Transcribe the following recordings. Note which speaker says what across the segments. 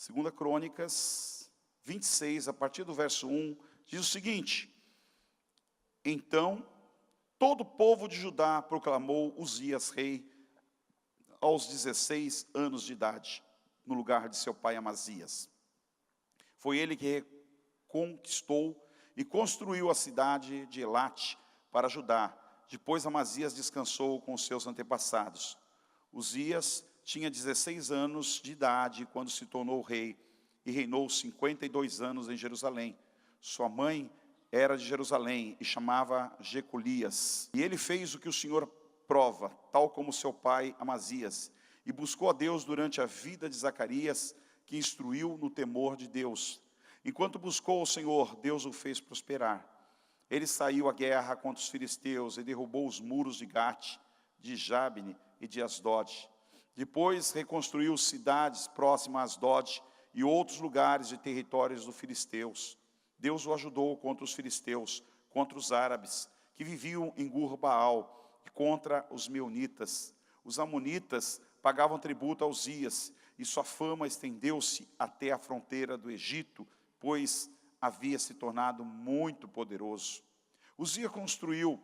Speaker 1: 2 Crônicas 26, a partir do verso 1, diz o seguinte: então todo o povo de Judá proclamou Uzias rei aos 16 anos de idade, no lugar de seu pai Amazias. Foi ele que conquistou e construiu a cidade de Elate para Judá. Depois Amazias descansou com os seus antepassados. Uzias tinha 16 anos de idade quando se tornou rei e reinou 52 anos em Jerusalém. Sua mãe era de Jerusalém e chamava Jecolias. E ele fez o que o Senhor prova, tal como seu pai Amazias, e buscou a Deus durante a vida de Zacarias, que instruiu no temor de Deus. Enquanto buscou o Senhor, Deus o fez prosperar. Ele saiu à guerra contra os filisteus e derrubou os muros de Gate, de Jabne e de Asdod. Depois reconstruiu cidades próximas a Asdod e outros lugares de territórios dos filisteus. Deus o ajudou contra os filisteus, contra os árabes, que viviam em Gur-Baal, e contra os meunitas. Os amonitas pagavam tributo a Uzias, e sua fama estendeu-se até a fronteira do Egito, pois havia se tornado muito poderoso. Uzias construiu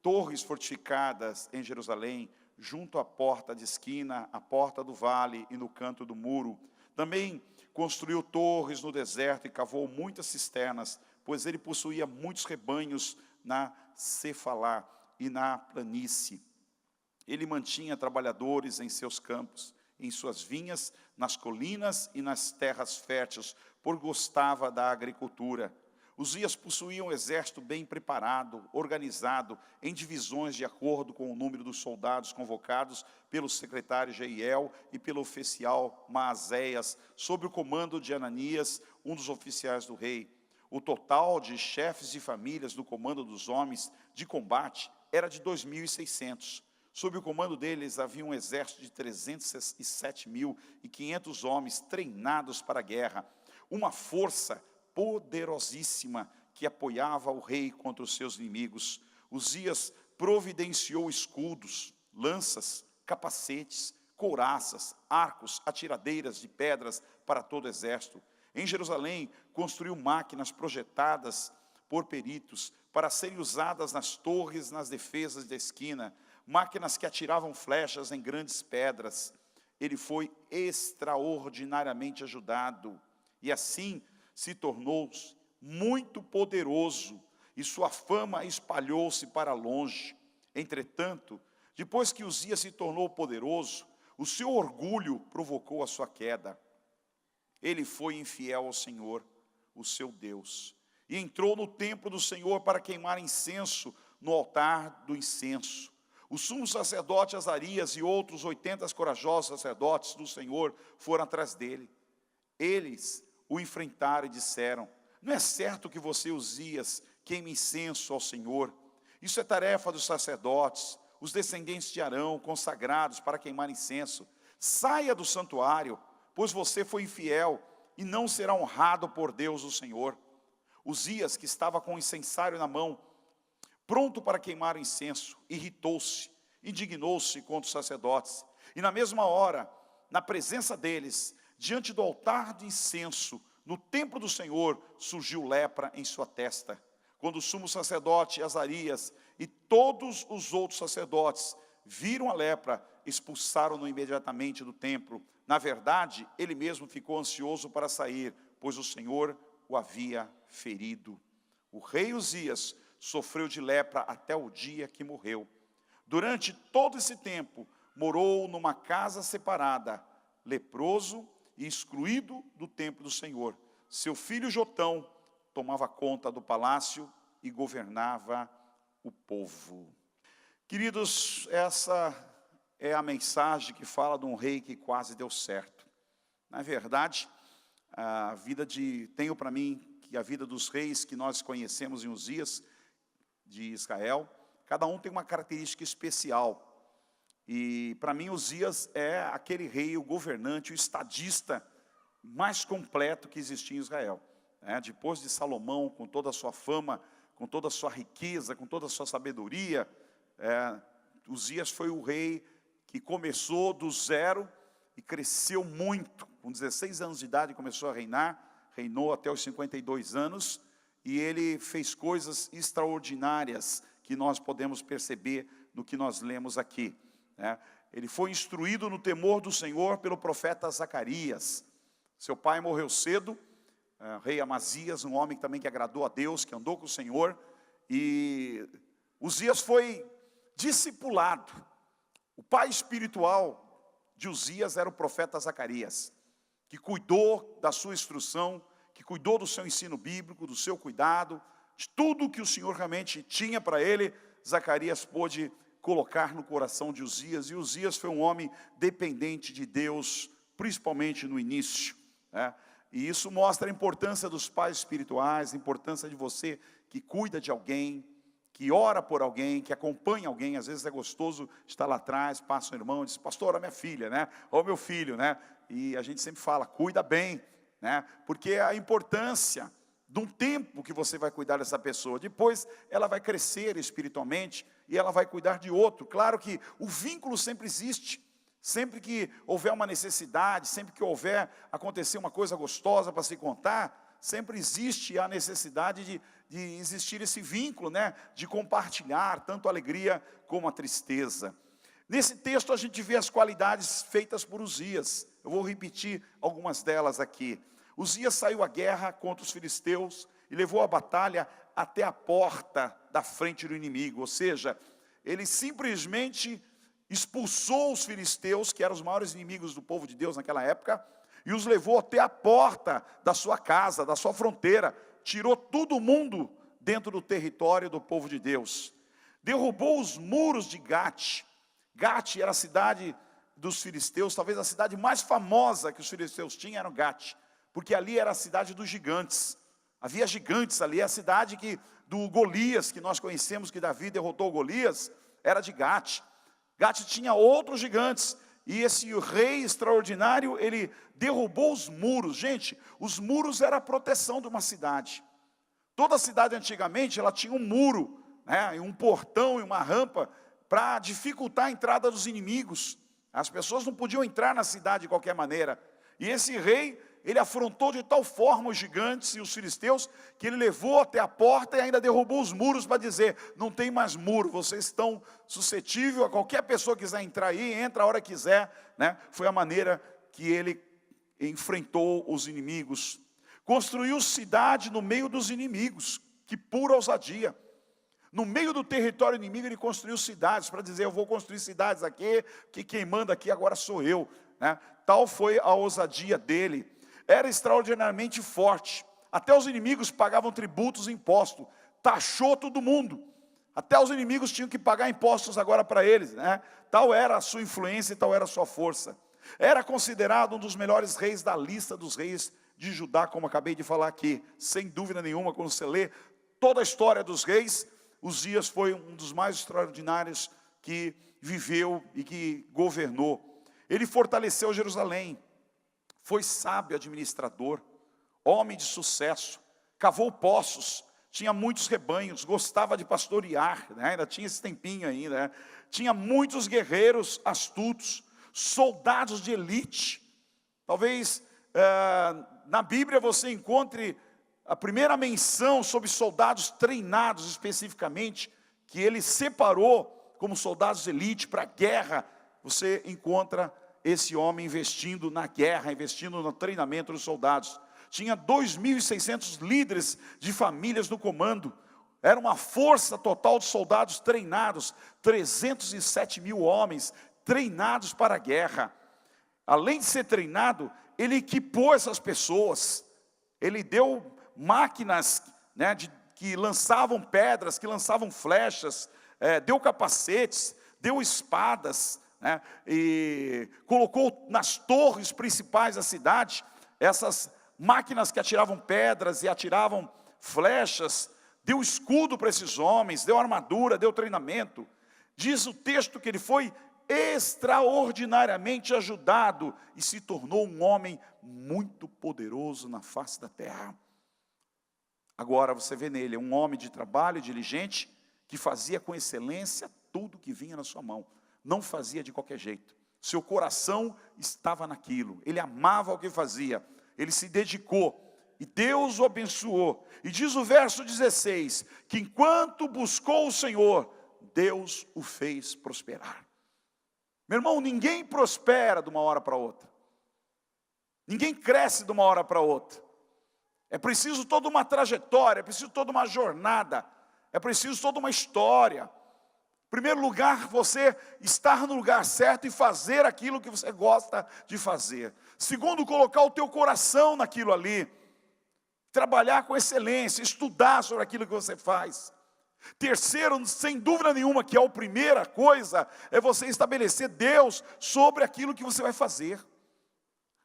Speaker 1: torres fortificadas em Jerusalém, junto à porta de esquina, à porta do vale e no canto do muro. Também construiu torres no deserto e cavou muitas cisternas, pois ele possuía muitos rebanhos na Cefalá e na planície. Ele mantinha trabalhadores em seus campos, em suas vinhas, nas colinas e nas terras férteis, por gostava da agricultura. Uzias possuía um exército bem preparado, organizado, em divisões de acordo com o número dos soldados convocados pelo secretário Jeiel e pelo oficial Maazéias, sob o comando de Ananias, um dos oficiais do rei. O total de chefes de famílias no comando dos homens de combate era de 2.600. Sob o comando deles havia um exército de 307.500 homens treinados para a guerra, uma força poderosíssima que apoiava o rei contra os seus inimigos. Uzias providenciou escudos, lanças, capacetes, couraças, arcos, atiradeiras de pedras para todo o exército. Em Jerusalém, construiu máquinas projetadas por peritos para serem usadas nas torres, nas defesas da esquina, máquinas que atiravam flechas em grandes pedras. Ele foi extraordinariamente ajudado e assim se tornou muito poderoso e sua fama espalhou-se para longe. Entretanto, depois que Uzias se tornou poderoso, o seu orgulho provocou a sua queda. Ele foi infiel ao Senhor, o seu Deus, e entrou no templo do Senhor para queimar incenso no altar do incenso. O sumo sacerdote Azarias e outros 80 corajosos sacerdotes do Senhor foram atrás dele. Eles o enfrentaram e disseram: não é certo que você, Uzias, queime incenso ao Senhor? Isso é tarefa dos sacerdotes, os descendentes de Arão, consagrados para queimar incenso. Saia do santuário, pois você foi infiel e não será honrado por Deus o Senhor. Uzias, que estava com o incensário na mão, pronto para queimar o incenso, irritou-se, indignou-se contra os sacerdotes. E na mesma hora, na presença deles, diante do altar de incenso, no templo do Senhor, surgiu lepra em sua testa. Quando o sumo sacerdote Azarias e todos os outros sacerdotes viram a lepra, expulsaram-no imediatamente do templo. Na verdade, ele mesmo ficou ansioso para sair, pois o Senhor o havia ferido. O rei Uzias sofreu de lepra até o dia que morreu. Durante todo esse tempo, morou numa casa separada, leproso e excluído do templo do Senhor. Seu filho Jotão tomava conta do palácio e governava o povo. Queridos, essa é a mensagem que fala de um rei que quase deu certo. Na verdade, tenho para mim que a vida dos reis que nós conhecemos em Uzias, de Israel, cada um tem uma característica especial. E para mim Uzias é aquele rei, o governante, o estadista mais completo que existia em Israel. Depois de Salomão, com toda a sua fama, com toda a sua riqueza, com toda a sua sabedoria, Uzias foi o rei que começou do zero e cresceu muito, com 16 anos de idade começou a reinar, reinou até os 52 anos, e ele fez coisas extraordinárias que nós podemos perceber no que nós lemos aqui, né? Ele foi instruído no temor do Senhor pelo profeta Zacarias. Seu pai morreu cedo, rei Amazias, um homem também que agradou a Deus, que andou com o Senhor, e Uzias foi discipulado. O pai espiritual de Uzias era o profeta Zacarias, que cuidou da sua instrução, que cuidou do seu ensino bíblico, do seu cuidado, de tudo que o Senhor realmente tinha para ele. Zacarias pôde colocar no coração de Uzias, e Uzias foi um homem dependente de Deus, principalmente no início, né? E isso mostra a importância dos pais espirituais, a importância de você que cuida de alguém, que ora por alguém, que acompanha alguém. Às vezes é gostoso estar lá atrás, passa um irmão e diz: pastor, a minha filha, né? Ou meu filho, né? E a gente sempre fala: cuida bem, né? Porque a importância de um tempo que você vai cuidar dessa pessoa, depois ela vai crescer espiritualmente e ela vai cuidar de outro. Claro que o vínculo sempre existe, sempre que houver uma necessidade, sempre que houver acontecer uma coisa gostosa para se contar, sempre existe a necessidade de existir esse vínculo, né? De compartilhar tanto a alegria como a tristeza. Nesse texto a gente vê as qualidades feitas por Uzias. Eu vou repetir algumas delas aqui. Uzias saiu à guerra contra os filisteus e levou a batalha até a porta da frente do inimigo. Ou seja, ele simplesmente expulsou os filisteus, que eram os maiores inimigos do povo de Deus naquela época, e os levou até a porta da sua casa, da sua fronteira. Tirou todo mundo dentro do território do povo de Deus. Derrubou os muros de Gate. Gate era a cidade dos filisteus, talvez a cidade mais famosa que os filisteus tinham era Gate, porque ali era a cidade dos gigantes. Havia gigantes ali, a cidade do Golias, que nós conhecemos, que Davi derrotou Golias, era de Gate. Gate tinha outros gigantes, e esse rei extraordinário, ele derrubou os muros. Gente, os muros eram a proteção de uma cidade. Toda cidade antigamente, ela tinha um muro, né, um portão e uma rampa, para dificultar a entrada dos inimigos. As pessoas não podiam entrar na cidade de qualquer maneira. E esse rei, ele afrontou de tal forma os gigantes e os filisteus, que ele levou até a porta e ainda derrubou os muros para dizer: não tem mais muro, vocês estão suscetíveis a qualquer pessoa que quiser entrar aí, entra a hora que quiser, né? Foi a maneira que ele enfrentou os inimigos. Construiu cidade no meio dos inimigos, que pura ousadia. No meio do território inimigo ele construiu cidades, para dizer: eu vou construir cidades aqui, que quem manda aqui agora sou eu, né? Tal foi a ousadia dele. Era extraordinariamente forte. Até os inimigos pagavam tributos e impostos. Taxou todo mundo. Até os inimigos tinham que pagar impostos agora para eles, né? Tal era a sua influência e tal era a sua força. Era considerado um dos melhores reis da lista dos reis de Judá, como acabei de falar aqui. Sem dúvida nenhuma, quando você lê toda a história dos reis, Uzias foi um dos mais extraordinários que viveu e que governou. Ele fortaleceu Jerusalém. Foi sábio administrador, homem de sucesso, cavou poços, tinha muitos rebanhos, gostava de pastorear, né? Ainda tinha esse tempinho ainda, né? Tinha muitos guerreiros astutos, soldados de elite. Talvez na Bíblia você encontre a primeira menção sobre soldados treinados especificamente, que ele separou como soldados de elite para a guerra. Você encontra esse homem investindo na guerra, investindo no treinamento dos soldados. Tinha 2.600 líderes de famílias no comando. Era uma força total de soldados treinados, 307 mil homens treinados para a guerra. Além de ser treinado, ele equipou essas pessoas. Ele deu máquinas, né, que lançavam pedras, que lançavam flechas, deu capacetes, deu espadas, né, e colocou nas torres principais da cidade essas máquinas que atiravam pedras e atiravam flechas. Deu escudo para esses homens, deu armadura, deu treinamento. Diz o texto que ele foi extraordinariamente ajudado e se tornou um homem muito poderoso na face da terra. Agora você vê nele um homem de trabalho, diligente, que fazia com excelência tudo que vinha na sua mão. Não fazia de qualquer jeito. Seu coração estava naquilo. Ele amava o que fazia. Ele se dedicou. E Deus o abençoou. E diz o verso 16, que enquanto buscou o Senhor, Deus o fez prosperar. Meu irmão, ninguém prospera de uma hora para outra. Ninguém cresce de uma hora para outra. É preciso toda uma trajetória, é preciso toda uma jornada, é preciso toda uma história. Em primeiro lugar, você estar no lugar certo e fazer aquilo que você gosta de fazer. Segundo, colocar o teu coração naquilo ali. Trabalhar com excelência, estudar sobre aquilo que você faz. Terceiro, sem dúvida nenhuma, que é a primeira coisa, é você estabelecer Deus sobre aquilo que você vai fazer.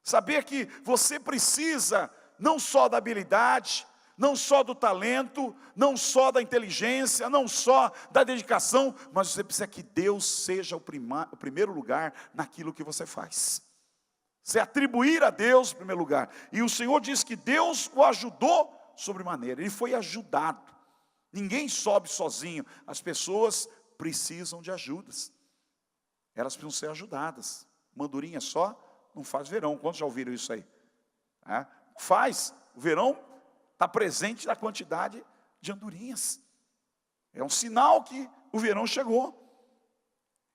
Speaker 1: Saber que você precisa não só da habilidade, não só do talento, não só da inteligência, não só da dedicação, mas você precisa que Deus seja o primeiro lugar naquilo que você faz. Você atribuir a Deus em primeiro lugar. E o Senhor diz que Deus o ajudou sobremaneira. Ele foi ajudado. Ninguém sobe sozinho. As pessoas precisam de ajudas. Elas precisam ser ajudadas. Mandurinha só não faz verão. Quantos já ouviram isso aí? Faz. O verão está presente na quantidade de andorinhas. É um sinal que o verão chegou.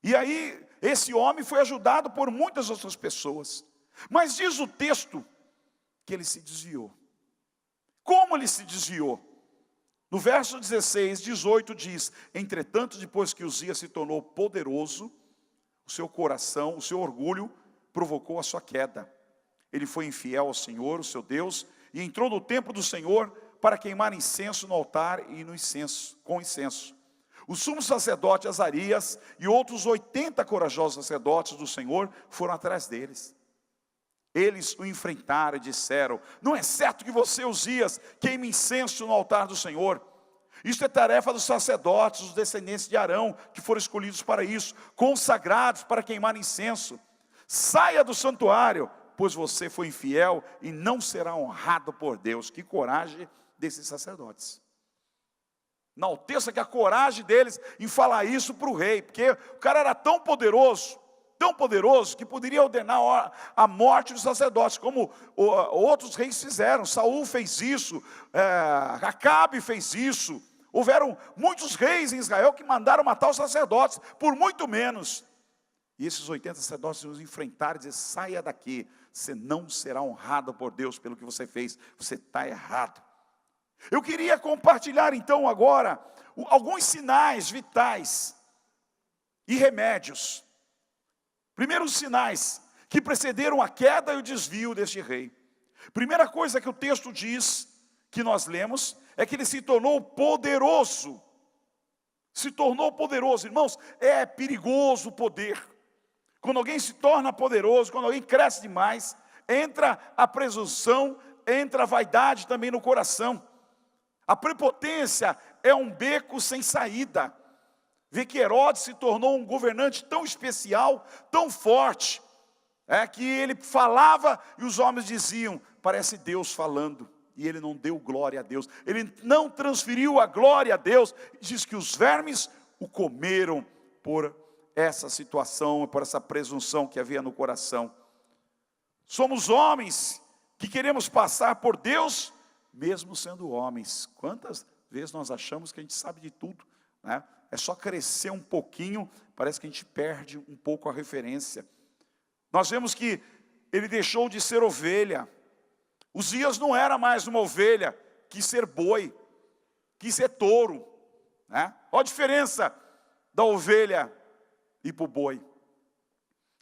Speaker 1: E aí, esse homem foi ajudado por muitas outras pessoas. Mas diz o texto que ele se desviou. Como ele se desviou? No verso 16, 18 diz: entretanto, depois que Uzias se tornou poderoso, o seu coração, o seu orgulho, provocou a sua queda. Ele foi infiel ao Senhor, o seu Deus, e entrou no templo do Senhor para queimar incenso no altar e no incenso, com incenso. O sumo sacerdote Azarias e outros 80 corajosos sacerdotes do Senhor foram atrás deles. Eles o enfrentaram e disseram: não é certo que você, Uzias, queime incenso no altar do Senhor. Isso é tarefa dos sacerdotes, dos descendentes de Arão, que foram escolhidos para isso, consagrados para queimar incenso. Saia do santuário, pois você foi infiel e não será honrado por Deus. Que coragem desses sacerdotes. Enalteça que a coragem deles em falar isso para o rei, porque o cara era tão poderoso que poderia ordenar a morte dos sacerdotes, como outros reis fizeram. Saul fez isso, Acabe fez isso. Houveram muitos reis em Israel que mandaram matar os sacerdotes, por muito menos. E esses 80 sacerdotes nos enfrentaram e disseram: saia daqui, você não será honrado por Deus pelo que você fez, você está errado. Eu queria compartilhar então agora alguns sinais vitais e remédios. Primeiros sinais que precederam a queda e o desvio deste rei. Primeira coisa que o texto diz, que nós lemos, é que ele se tornou poderoso. Se tornou poderoso. Irmãos, é perigoso o poder. Quando alguém se torna poderoso, quando alguém cresce demais, entra a presunção, entra a vaidade também no coração. A prepotência é um beco sem saída. Vê que Herodes se tornou um governante tão especial, tão forte, que ele falava e os homens diziam: parece Deus falando. E ele não deu glória a Deus, ele não transferiu a glória a Deus. Diz que os vermes o comeram por essa situação, por essa presunção que havia no coração. Somos homens que queremos passar por Deus, mesmo sendo homens. Quantas vezes nós achamos que a gente sabe de tudo, né? É só crescer um pouquinho, parece que a gente perde um pouco a referência. Nós vemos que ele deixou de ser ovelha. Uzias não era mais uma ovelha, quis ser boi, quis ser touro, né? Olha a diferença da ovelha e para o boi.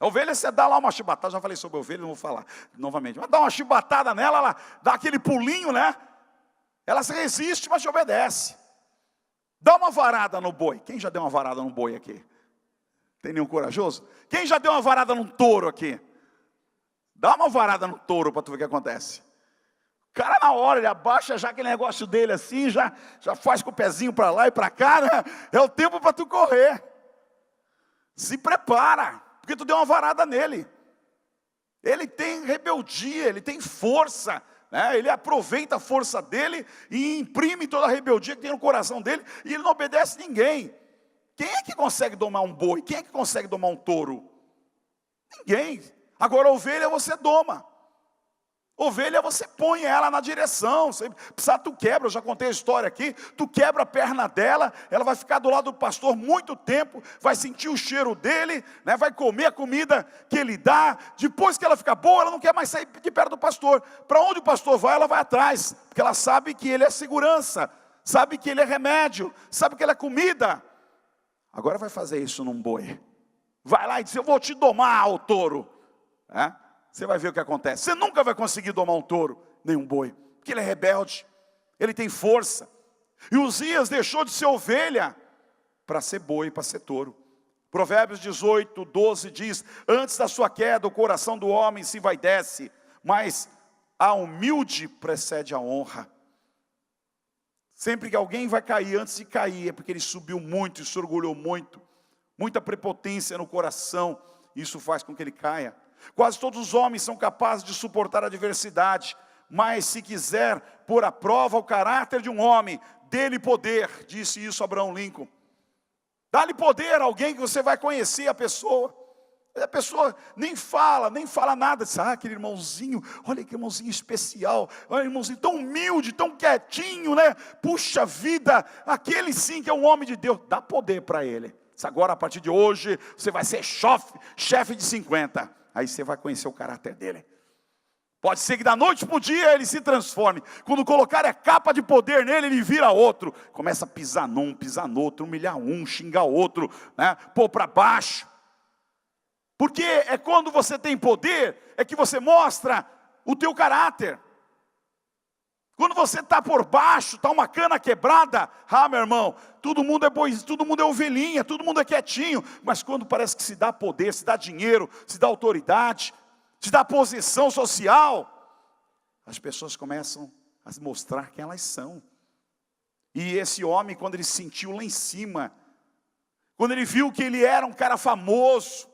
Speaker 1: A ovelha, você dá lá uma chibatada, já falei sobre a ovelha, não vou falar novamente, mas dá uma chibatada nela, ela dá aquele pulinho, né? Ela se resiste, mas te obedece. Dá uma varada no boi. Quem já deu uma varada no boi aqui? Tem nenhum corajoso? Quem já deu uma varada num touro aqui? Dá uma varada no touro para tu ver o que acontece. O cara na hora, ele abaixa já aquele negócio dele assim, já faz com o pezinho para lá e para cá, né? É o tempo para tu correr. Se prepara, porque tu deu uma varada nele. Ele tem rebeldia, ele tem força, né? Ele aproveita a força dele e imprime toda a rebeldia que tem no coração dele, e ele não obedece ninguém. Quem é que consegue domar um boi? Quem é que consegue domar um touro? Ninguém. Agora a ovelha você doma. Ovelha você põe ela na direção. Se precisar, tu quebra, eu já contei a história aqui. Tu quebra a perna dela, ela vai ficar do lado do pastor muito tempo, vai sentir o cheiro dele, né, vai comer a comida que ele dá. Depois que ela fica boa, ela não quer mais sair de perto do pastor. Para onde o pastor vai, ela vai atrás, porque ela sabe que ele é segurança, sabe que ele é remédio, sabe que ele é comida. Agora vai fazer isso num boi. Vai lá e diz: eu vou te domar, o touro. Você vai ver o que acontece. Você nunca vai conseguir domar um touro, nem um boi, porque ele é rebelde, ele tem força. E Uzias deixou de ser ovelha para ser boi, para ser touro. Provérbios 18, 12 diz: antes da sua queda o coração do homem se envaidece, mas a humilde precede a honra. Sempre que alguém vai cair, antes de cair, é porque ele subiu muito e se orgulhou muito. Muita prepotência no coração, isso faz com que ele caia. Quase todos os homens são capazes de suportar a adversidade, mas se quiser pôr à prova o caráter de um homem, dê-lhe poder, disse isso Abraham Lincoln. Dá-lhe poder a alguém que você vai conhecer a pessoa nem fala nada, diz: aquele irmãozinho, olha que irmãozinho especial, olha irmãozinho tão humilde, tão quietinho, né? Puxa vida, aquele sim que é um homem de Deus. Dá poder para ele. Diz: agora a partir de hoje, você vai ser chefe de 50. Aí você vai conhecer o caráter dele. Pode ser que da noite para o dia ele se transforme. Quando colocar a capa de poder nele, ele vira outro. Começa a pisar num, pisar no outro, humilhar um, xingar outro, né? Pôr para baixo. Porque é quando você tem poder, é que você mostra o teu caráter. Quando você está por baixo, está uma cana quebrada, meu irmão, todo mundo é boi, todo mundo é ovelhinha, todo mundo é quietinho. Mas quando parece que se dá poder, se dá dinheiro, se dá autoridade, se dá posição social, as pessoas começam a mostrar quem elas são. E esse homem, quando ele se sentiu lá em cima, quando ele viu que ele era um cara famoso,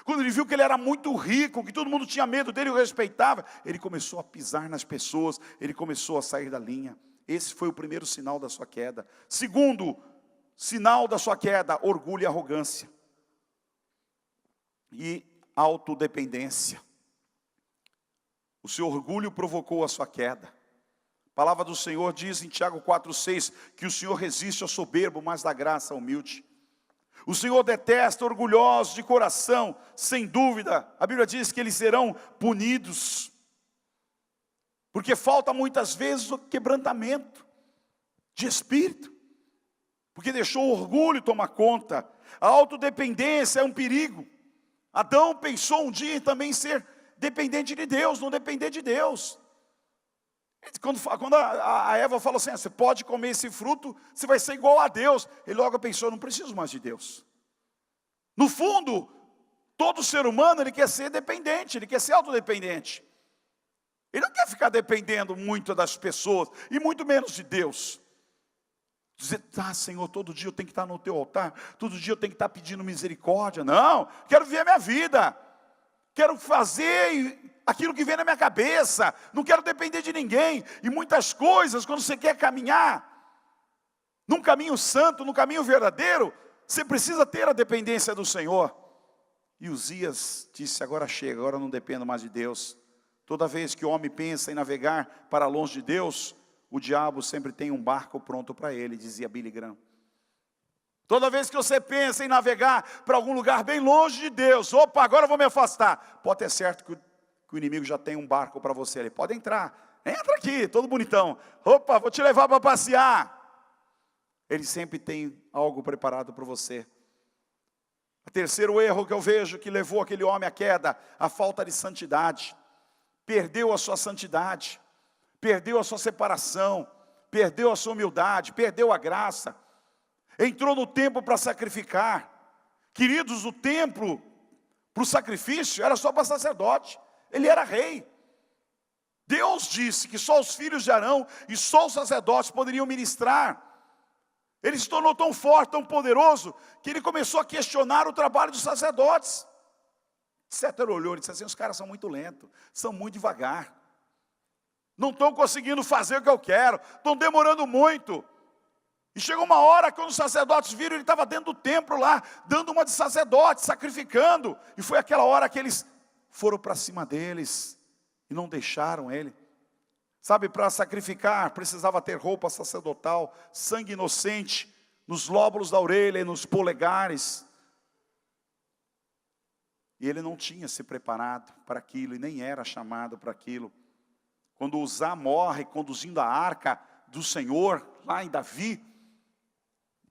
Speaker 1: quando ele viu que ele era muito rico, que todo mundo tinha medo dele e o respeitava, ele começou a pisar nas pessoas, ele começou a sair da linha. Esse foi o primeiro sinal da sua queda. Segundo sinal da sua queda: orgulho e arrogância. E autodependência. O seu orgulho provocou a sua queda. A palavra do Senhor diz em Tiago 4,6, que o Senhor resiste ao soberbo, mas dá graça ao humilde. O Senhor detesta orgulhosos de coração, sem dúvida. A Bíblia diz que eles serão punidos. Porque falta muitas vezes o quebrantamento de espírito. Porque deixou o orgulho tomar conta. A autodependência é um perigo. Adão pensou um dia em também ser dependente de Deus, não depender de Deus. Quando a Eva falou assim: você pode comer esse fruto, você vai ser igual a Deus. Ele logo pensou: não preciso mais de Deus. No fundo, todo ser humano, ele quer ser dependente, ele quer ser autodependente. Ele não quer ficar dependendo muito das pessoas, e muito menos de Deus. Dizer: Senhor, todo dia eu tenho que estar no teu altar, todo dia eu tenho que estar pedindo misericórdia. Não, quero viver a minha vida, quero fazer aquilo que vem na minha cabeça, não quero depender de ninguém. E muitas coisas, quando você quer caminhar num caminho santo, num caminho verdadeiro, você precisa ter a dependência do Senhor. E Uzias disse: agora chega, agora eu não dependo mais de Deus. Toda vez que o homem pensa em navegar para longe de Deus, o diabo sempre tem um barco pronto para ele, dizia Billy Graham. Toda vez que você pensa em navegar para algum lugar bem longe de Deus, opa, agora eu vou me afastar. Pode ter certo que o inimigo já tem um barco para você. Ele pode entrar, entra aqui, todo bonitão. Opa, vou te levar para passear. Ele sempre tem algo preparado para você. O terceiro erro que eu vejo que levou aquele homem à queda: a falta de santidade. Perdeu a sua santidade, perdeu a sua separação, perdeu a sua humildade, perdeu a graça. Entrou no templo para sacrificar. Queridos, o templo para o sacrifício era só para sacerdote. Ele era rei. Deus disse que só os filhos de Arão e só os sacerdotes poderiam ministrar. Ele se tornou tão forte, tão poderoso, que ele começou a questionar o trabalho dos sacerdotes. César olhou e disse assim: os caras são muito lentos, são muito devagar, não estão conseguindo fazer o que eu quero, estão demorando muito. E chegou uma hora, quando os sacerdotes viram, ele estava dentro do templo lá, dando uma de sacerdote, sacrificando. E foi aquela hora que eles foram para cima deles e não deixaram ele. Sabe, para sacrificar, precisava ter roupa sacerdotal, sangue inocente, nos lóbulos da orelha e nos polegares. E ele não tinha se preparado para aquilo, e nem era chamado para aquilo. Quando Uzá morre, conduzindo a arca do Senhor, lá em Davi,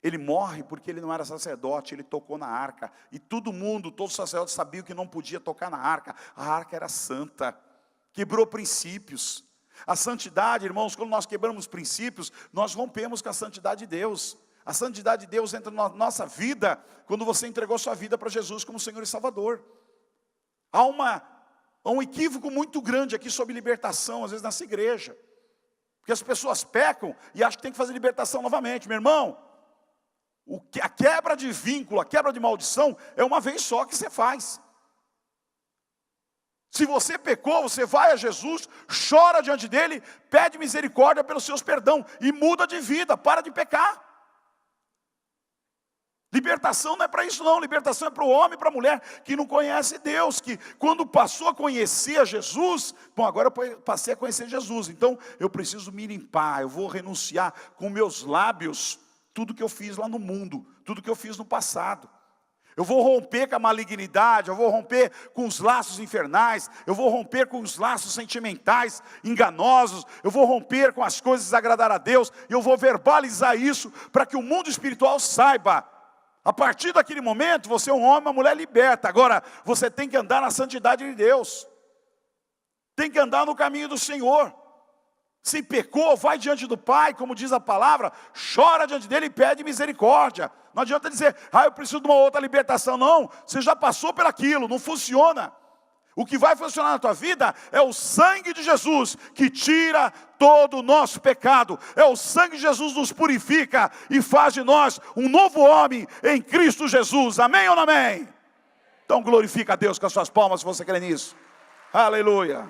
Speaker 1: ele morre porque ele não era sacerdote, ele tocou na arca. E todo mundo, todos os sacerdotes sabiam que não podia tocar na arca. A arca era santa, quebrou princípios. A santidade, irmãos, quando nós quebramos princípios, nós rompemos com a santidade de Deus. A santidade de Deus entra na nossa vida, quando você entregou sua vida para Jesus como Senhor e Salvador. Há um equívoco muito grande aqui sobre libertação, às vezes nessa igreja. Porque as pessoas pecam e acham que tem que fazer libertação novamente. Meu irmão, a quebra de vínculo, a quebra de maldição, é uma vez só que você faz. Se você pecou, você vai a Jesus, chora diante dele, pede misericórdia pelos seus perdão e muda de vida, para de pecar. Libertação não é para isso não, libertação é para o homem e para a mulher que não conhece Deus, que quando passou a conhecer a Jesus, bom, agora eu passei a conhecer Jesus, então eu preciso me limpar, eu vou renunciar com meus lábios, tudo que eu fiz lá no mundo, tudo que eu fiz no passado. Eu vou romper com a malignidade, eu vou romper com os laços infernais, eu vou romper com os laços sentimentais, enganosos, eu vou romper com as coisas desagradar a Deus, e eu vou verbalizar isso, para que o mundo espiritual saiba. A partir daquele momento, você é um homem, uma mulher liberta. Agora, você tem que andar na santidade de Deus. Tem que andar no caminho do Senhor. Se pecou, vai diante do Pai, como diz a palavra, chora diante dele e pede misericórdia. Não adianta dizer, eu preciso de uma outra libertação. Não, você já passou por aquilo, não funciona. O que vai funcionar na tua vida é o sangue de Jesus, que tira todo o nosso pecado. É o sangue de Jesus que nos purifica e faz de nós um novo homem em Cristo Jesus. Amém ou não amém? Então glorifica a Deus com as suas palmas, se você crê nisso. Aleluia.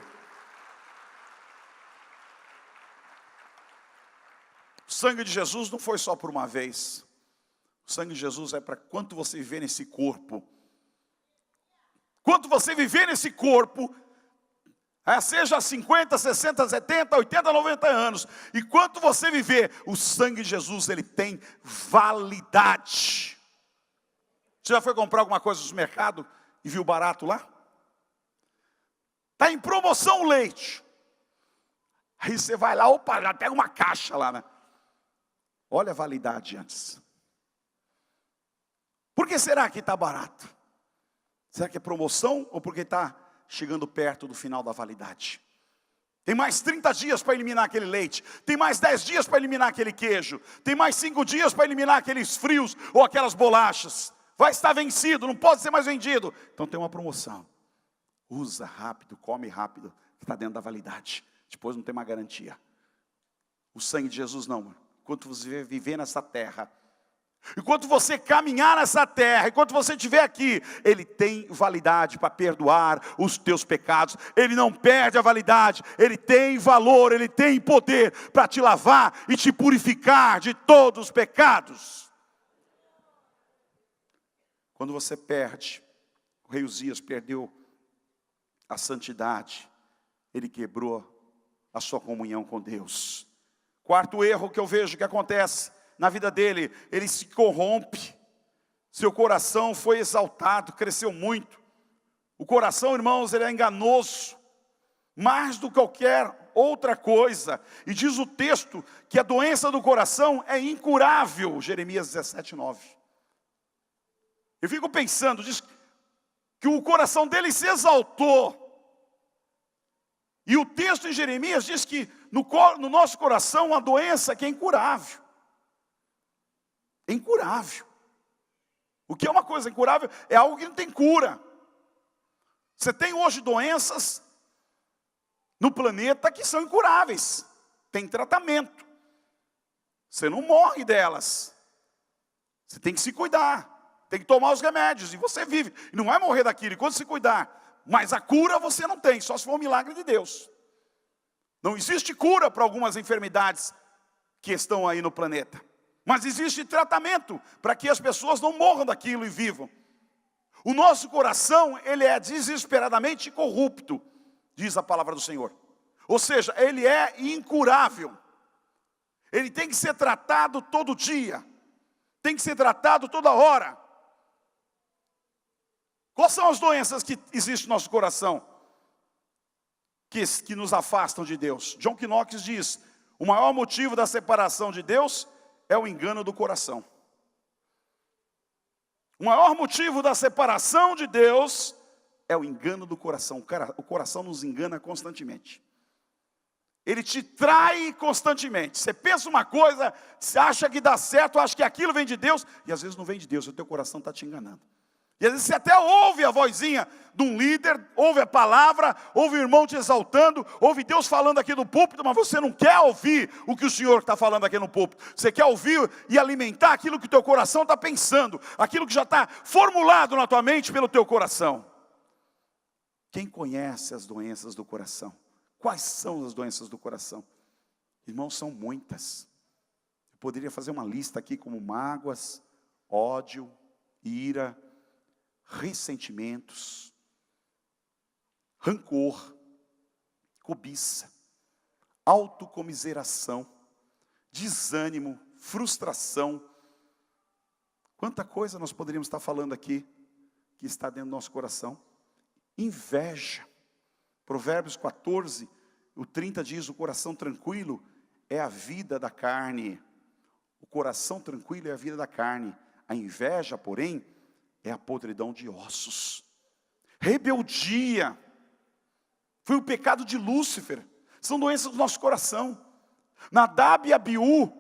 Speaker 1: O sangue de Jesus não foi só por uma vez. O sangue de Jesus é para quanto você viver nesse corpo. Quanto você viver nesse corpo, seja 50, 60, 70, 80, 90 anos, e quanto você viver, o sangue de Jesus, ele tem validade. Você já foi comprar alguma coisa no mercado e viu barato lá? Está em promoção o leite. Aí você vai lá, opa, já pega uma caixa lá, né? Olha a validade antes. Por que será que está barato? Será que é promoção ou porque está chegando perto do final da validade? Tem mais 30 dias para eliminar aquele leite. Tem mais 10 dias para eliminar aquele queijo. Tem mais 5 dias para eliminar aqueles frios ou aquelas bolachas. Vai estar vencido, não pode ser mais vendido. Então tem uma promoção. Usa rápido, come rápido, que está dentro da validade. Depois não tem mais garantia. O sangue de Jesus não. Enquanto você viver nessa terra, enquanto você caminhar nessa terra, enquanto você estiver aqui, ele tem validade para perdoar os teus pecados. Ele não perde a validade, ele tem valor, ele tem poder para te lavar e te purificar de todos os pecados. Quando você perde, o rei Uzias perdeu a santidade, ele quebrou a sua comunhão com Deus. Quarto erro que eu vejo que acontece na vida dele, ele se corrompe. Seu coração foi exaltado, cresceu muito. O coração, irmãos, ele é enganoso, mais do que qualquer outra coisa. E diz o texto que a doença do coração é incurável, Jeremias 17:9. Eu fico pensando, diz que o coração dele se exaltou. E o texto em Jeremias diz que no nosso coração uma doença que é incurável. É incurável. O que é uma coisa incurável? É algo que não tem cura. Você tem hoje doenças no planeta que são incuráveis. Tem tratamento. Você não morre delas. Você tem que se cuidar. Tem que tomar os remédios. E você vive. E não vai morrer daquilo enquanto se cuidar. Mas a cura você não tem. Só se for um milagre de Deus. Não existe cura para algumas enfermidades que estão aí no planeta. Mas existe tratamento para que as pessoas não morram daquilo e vivam. O nosso coração, ele é desesperadamente corrupto, diz a palavra do Senhor. Ou seja, ele é incurável. Ele tem que ser tratado todo dia. Tem que ser tratado toda hora. Quais são as doenças que existem no nosso coração? Que nos afastam de Deus. John Knox diz, o maior motivo da separação de Deus é o engano do coração. O maior motivo da separação de Deus é o engano do coração. O coração nos engana constantemente. Ele te trai constantemente. Você pensa uma coisa, você acha que dá certo, acha que aquilo vem de Deus, e às vezes não vem de Deus, o teu coração está te enganando. E às vezes você até ouve a vozinha de um líder, ouve a palavra, ouve o irmão te exaltando, ouve Deus falando aqui no púlpito, mas você não quer ouvir o que o Senhor está falando aqui no púlpito. Você quer ouvir e alimentar aquilo que o teu coração está pensando, aquilo que já está formulado na tua mente pelo teu coração. Quem conhece as doenças do coração? Quais são as doenças do coração? Irmãos, são muitas. Eu poderia fazer uma lista aqui como mágoas, ódio, ira, ressentimentos, rancor, cobiça, autocomiseração, desânimo, frustração. Quanta coisa nós poderíamos estar falando aqui que está dentro do nosso coração. Inveja. Provérbios 14, o 30 diz, o coração tranquilo é a vida da carne. O coração tranquilo é a vida da carne. A inveja, porém, é a podridão de ossos. Rebeldia foi o pecado de Lúcifer. São doenças do nosso coração. Nadab e Abiú,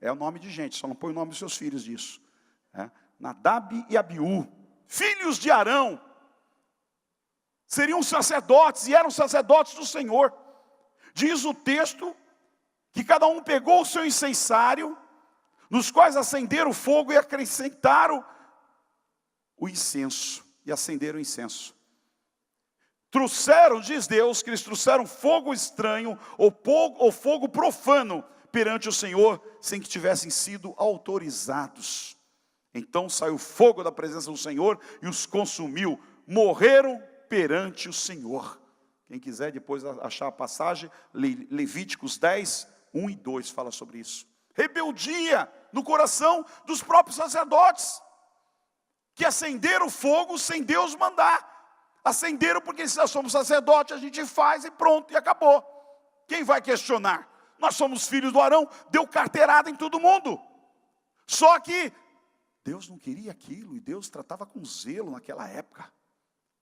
Speaker 1: é o nome de gente, só não põe o nome dos seus filhos disso. Nadab e Abiú, filhos de Arão, seriam sacerdotes e eram sacerdotes do Senhor. Diz o texto que cada um pegou o seu incensário, nos quais acenderam o fogo e acrescentaram o incenso, e acenderam o incenso. Trouxeram, diz Deus, que eles trouxeram fogo estranho, ou fogo profano, perante o Senhor, sem que tivessem sido autorizados. Então saiu fogo da presença do Senhor, e os consumiu, morreram perante o Senhor. Quem quiser depois achar a passagem, Levíticos 10, 1 e 2 fala sobre isso. Rebeldia no coração dos próprios sacerdotes, que acenderam fogo sem Deus mandar. Acenderam porque se nós somos sacerdotes, a gente faz e pronto, e acabou. Quem vai questionar? Nós somos filhos do Arão, deu carteirada em todo mundo. Só que Deus não queria aquilo, e Deus tratava com zelo naquela época.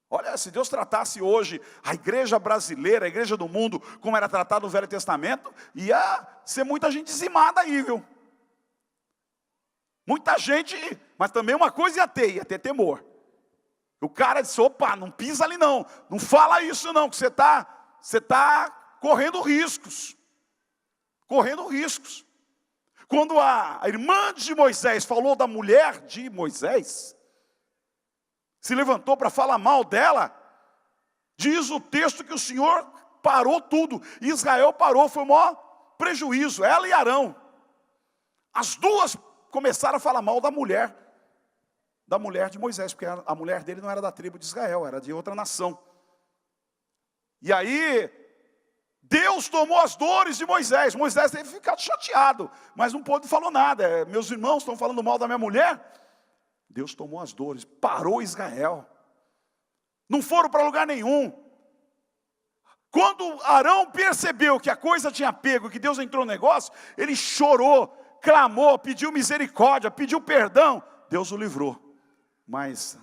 Speaker 1: Olha, se Deus tratasse hoje a igreja brasileira, a igreja do mundo, como era tratado no Velho Testamento, ia ser muita gente dizimada aí, viu? Muita gente, mas também uma coisa ia ter temor. O cara disse, opa, não pisa ali não fala isso não, que você tá correndo riscos. Correndo riscos. Quando a irmã de Moisés falou da mulher de Moisés, se levantou para falar mal dela, diz o texto que o Senhor parou tudo. Israel parou, foi o maior prejuízo, ela e Arão. As duas começaram a falar mal da mulher de Moisés, porque a mulher dele não era da tribo de Israel, era de outra nação. E aí, Deus tomou as dores de Moisés. Moisés teve ficado chateado, mas não falou nada. Meus irmãos estão falando mal da minha mulher. Deus tomou as dores, parou Israel. Não foram para lugar nenhum. Quando Arão percebeu que a coisa tinha pego, que Deus entrou no negócio, ele chorou, clamou, pediu misericórdia, pediu perdão. Deus o livrou. Mas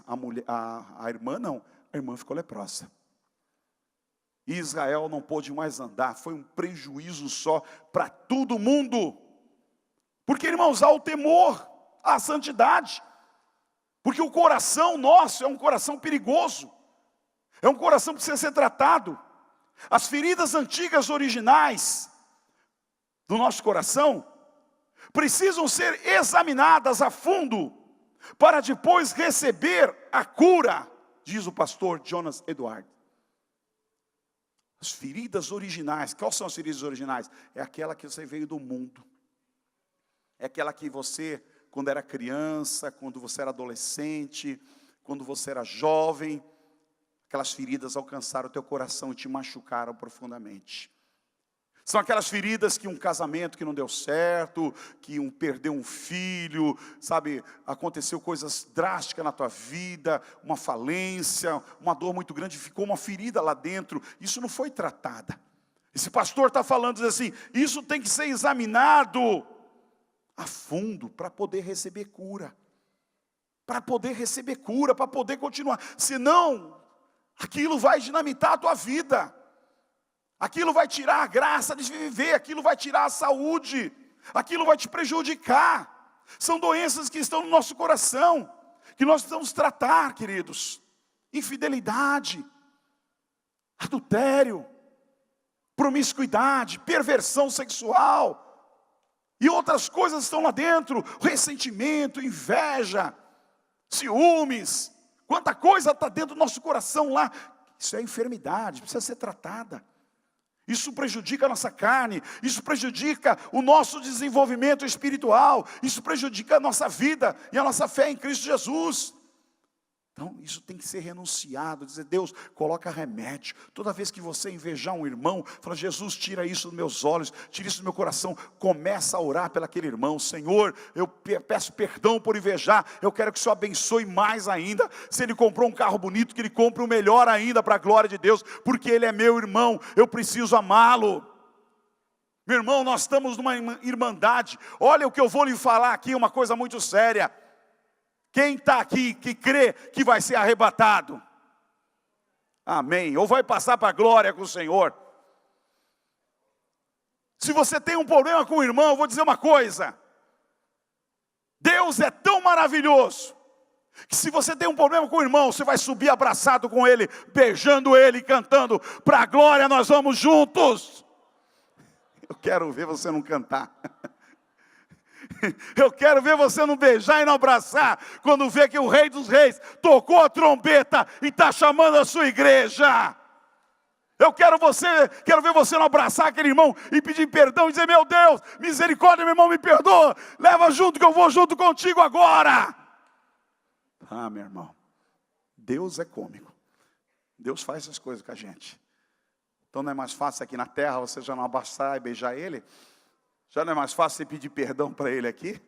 Speaker 1: a irmã não, a irmã ficou leprosa. E Israel não pôde mais andar, foi um prejuízo só para todo mundo. Porque, irmãos, há o temor, há a santidade. Porque o coração nosso é um coração perigoso. É um coração que precisa ser tratado. As feridas antigas originais do nosso coração precisam ser examinadas a fundo para depois receber a cura, diz o pastor Jonas Eduardo. As feridas originais, quais são as feridas originais? É aquela que você veio do mundo. É aquela que você, quando era criança, quando você era adolescente, quando você era jovem, aquelas feridas alcançaram o teu coração e te machucaram profundamente. São aquelas feridas que um casamento que não deu certo, que perdeu um filho, sabe, aconteceu coisas drásticas na tua vida, uma falência, uma dor muito grande, ficou uma ferida lá dentro, isso não foi tratada. Esse pastor está falando, diz assim, isso tem que ser examinado a fundo para poder receber cura. Para poder receber cura, para poder continuar. Senão, aquilo vai dinamitar a tua vida. Aquilo vai tirar a graça de viver, aquilo vai tirar a saúde, aquilo vai te prejudicar. São doenças que estão no nosso coração, que nós precisamos tratar, queridos. Infidelidade, adultério, promiscuidade, perversão sexual, e outras coisas estão lá dentro, ressentimento, inveja, ciúmes, quanta coisa está dentro do nosso coração lá. Isso é enfermidade, precisa ser tratada. Isso prejudica a nossa carne, isso prejudica o nosso desenvolvimento espiritual, isso prejudica a nossa vida e a nossa fé em Cristo Jesus. Então, isso tem que ser renunciado, dizer, Deus, coloca remédio. Toda vez que você invejar um irmão, fala, Jesus, tira isso dos meus olhos, tira isso do meu coração. Começa a orar pelo aquele irmão. Senhor, eu peço perdão por invejar, eu quero que o Senhor abençoe mais ainda. Se ele comprou um carro bonito, que ele compre o melhor ainda para a glória de Deus, porque ele é meu irmão, eu preciso amá-lo. Meu irmão, nós estamos numa irmandade. Olha o que eu vou lhe falar aqui, uma coisa muito séria. Quem está aqui que crê que vai ser arrebatado? Amém. Ou vai passar para a glória com o Senhor. Se você tem um problema com o irmão, eu vou dizer uma coisa. Deus é tão maravilhoso, que se você tem um problema com o irmão, você vai subir abraçado com ele, beijando ele, cantando, para a glória nós vamos juntos. Eu quero ver você não cantar. Eu quero ver você não beijar e não abraçar, quando vê que o Rei dos Reis tocou a trombeta e está chamando a sua igreja. Eu quero ver você não abraçar aquele irmão e pedir perdão e dizer, meu Deus, misericórdia, meu irmão, me perdoa, leva junto que eu vou junto contigo agora. Ah, meu irmão, Deus é cômico. Deus faz essas coisas com a gente. Então não é mais fácil aqui na terra você já não abraçar e beijar ele? Já não é mais fácil você pedir perdão para ele aqui?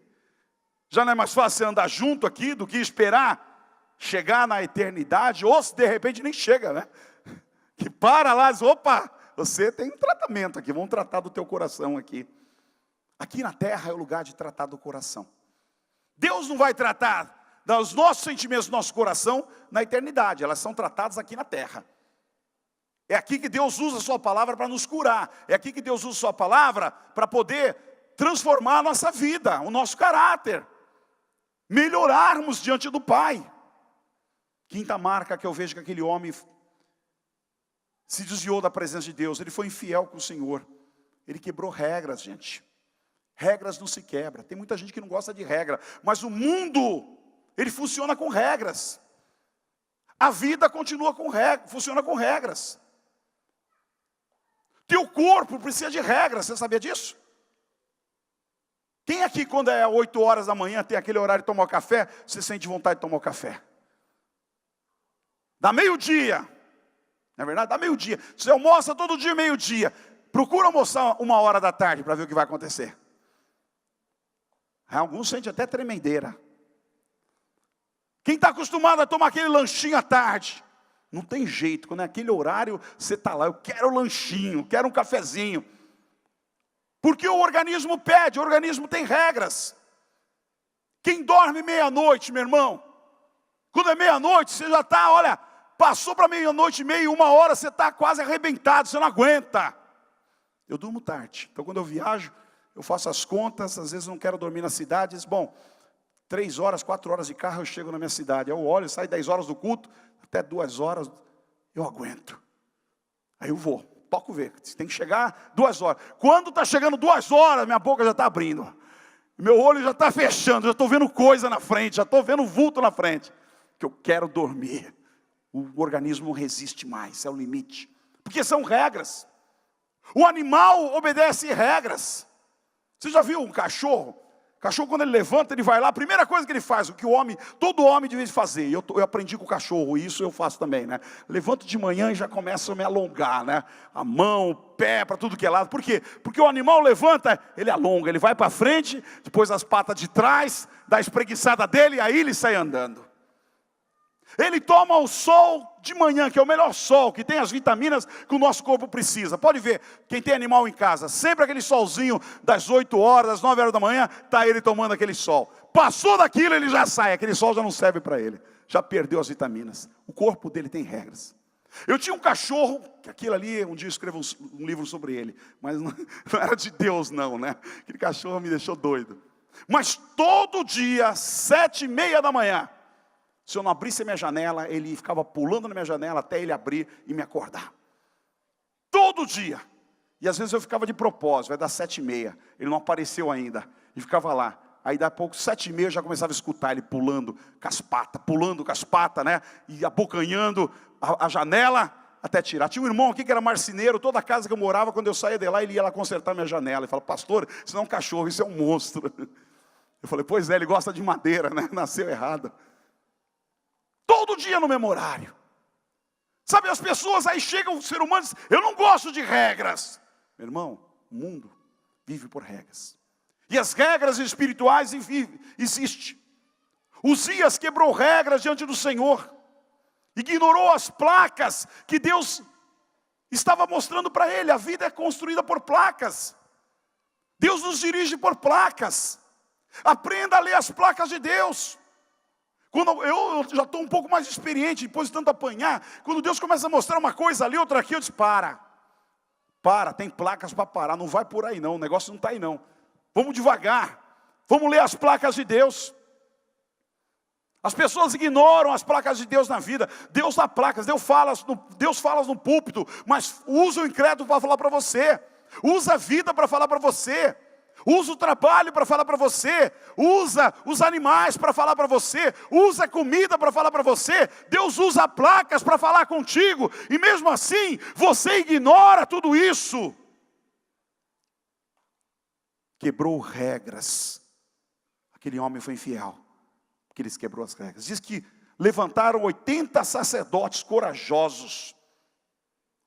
Speaker 1: Já não é mais fácil você andar junto aqui do que esperar chegar na eternidade? Ou se de repente nem chega, né? Que para lá e diz, opa, você tem um tratamento aqui, vamos tratar do teu coração aqui. Aqui na terra é o lugar de tratar do coração. Deus não vai tratar dos nossos sentimentos do nosso coração na eternidade, elas são tratadas aqui na terra. É aqui que Deus usa a sua palavra para nos curar. É aqui que Deus usa a sua palavra para poder transformar a nossa vida, o nosso caráter. Melhorarmos diante do Pai. Quinta marca que eu vejo que aquele homem se desviou da presença de Deus. Ele foi infiel com o Senhor. Ele quebrou regras, gente. Regras não se quebra. Tem muita gente que não gosta de regra. Mas o mundo, ele funciona com regras. A vida continua com regras, funciona com regras. Teu corpo precisa de regras, você sabia disso? Quem aqui quando é 8 horas da manhã, tem aquele horário de tomar café, você sente vontade de tomar café? Dá meio-dia, não é verdade? Dá meio-dia, você almoça todo dia meio-dia, procura almoçar 1h da tarde para ver o que vai acontecer. Alguns sentem até tremendeira. Quem está acostumado a tomar aquele lanchinho à tarde, não tem jeito, quando é aquele horário, você está lá, eu quero lanchinho, quero um cafezinho. Porque o organismo pede, o organismo tem regras. Quem dorme meia-noite, meu irmão, quando é meia-noite, você já está, olha, passou para meia-noite e meia, 1h, você está quase arrebentado, você não aguenta. Eu durmo tarde, então quando eu viajo, eu faço as contas, às vezes não quero dormir na cidade, diz, bom, 3 horas, 4 horas de carro eu chego na minha cidade. Eu olho, saio 10 horas do culto, até 2 horas eu aguento. Aí eu vou, toco ver, tem que chegar 2 horas. Quando está chegando 2 horas, minha boca já está abrindo. Meu olho já está fechando, já estou vendo coisa na frente, já estou vendo vulto na frente. Que eu quero dormir. O organismo não resiste mais, é o limite. Porque são regras. O animal obedece regras. Você já viu um cachorro? O cachorro, quando ele levanta, ele vai lá, a primeira coisa que ele faz, o que todo homem devia fazer, eu aprendi com o cachorro, isso eu faço também, né? Levanto de manhã e já começo a me alongar, né? A mão, o pé, para tudo que é lado. Por quê? Porque o animal levanta, ele alonga, ele vai para frente, depois as patas de trás, dá a espreguiçada dele, e aí ele sai andando. Ele toma o sol de manhã, que é o melhor sol, que tem as vitaminas que o nosso corpo precisa. Pode ver, quem tem animal em casa, sempre aquele solzinho das 8 horas, das 9 horas da manhã, está ele tomando aquele sol. Passou daquilo, ele já sai, aquele sol já não serve para ele. Já perdeu as vitaminas. O corpo dele tem regras. Eu tinha um cachorro, que aquilo ali, um dia eu escrevo um livro sobre ele, mas não era de Deus não, né? Aquele cachorro me deixou doido. Mas todo dia, 7h30 da manhã, se eu não abrisse a minha janela, ele ficava pulando na minha janela até ele abrir e me acordar. Todo dia. E às vezes eu ficava de propósito, vai dar 7h30. Ele não apareceu ainda. E ficava lá. Aí daqui a pouco, 7h30, eu já começava a escutar ele pulando com as patas, né? E abocanhando a janela até tirar. Tinha um irmão aqui que era marceneiro, toda a casa que eu morava, quando eu saía de lá, ele ia lá consertar minha janela. Ele falava, pastor, isso não é um cachorro, isso é um monstro. Eu falei, pois é, ele gosta de madeira, né? Nasceu errado. Todo dia no mesmo horário. Sabe, as pessoas aí chegam, o ser humano diz, eu não gosto de regras. Meu irmão, o mundo vive por regras. E as regras espirituais existem. Uzias quebrou regras diante do Senhor. Ignorou as placas que Deus estava mostrando para ele. A vida é construída por placas. Deus nos dirige por placas. Aprenda a ler as placas de Deus. Quando eu já estou um pouco mais experiente, depois de tanto apanhar, quando Deus começa a mostrar uma coisa ali, outra aqui, eu disse, para, tem placas para parar, não vai por aí não, o negócio não está aí não. Vamos devagar, vamos ler as placas de Deus. As pessoas ignoram as placas de Deus na vida. Deus dá placas, Deus fala no púlpito, mas usa o incrédulo para falar para você, usa a vida para falar para você. Usa o trabalho para falar para você, usa os animais para falar para você, usa a comida para falar para você, Deus usa placas para falar contigo, e mesmo assim, você ignora tudo isso. Quebrou regras, aquele homem foi infiel, porque ele quebrou as regras. Diz que levantaram 80 sacerdotes corajosos,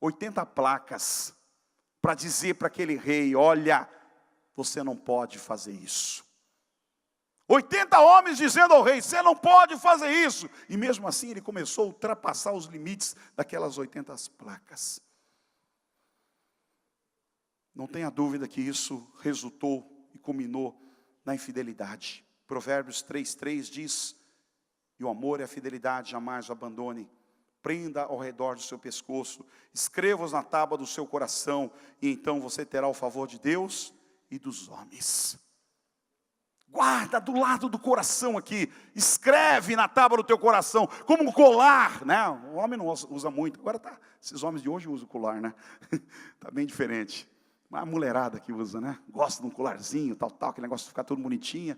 Speaker 1: 80 placas, para dizer para aquele rei, olha, você não pode fazer isso. 80 homens dizendo ao rei, você não pode fazer isso. E mesmo assim ele começou a ultrapassar os limites daquelas 80 placas. Não tenha dúvida que isso resultou e culminou na infidelidade. Provérbios 3:3 diz, e o amor e a fidelidade jamais o abandone. Prenda ao redor do seu pescoço, escreva-os na tábua do seu coração, e então você terá o favor de Deus e dos homens. Guarda do lado do coração aqui, escreve na tábua do teu coração, como um colar, né? O homem não usa muito, agora tá, esses homens de hoje usam colar, né? Tá bem diferente. Mas a mulherada que usa, né? Gosta de um colarzinho, tal, aquele negócio de ficar tudo bonitinho.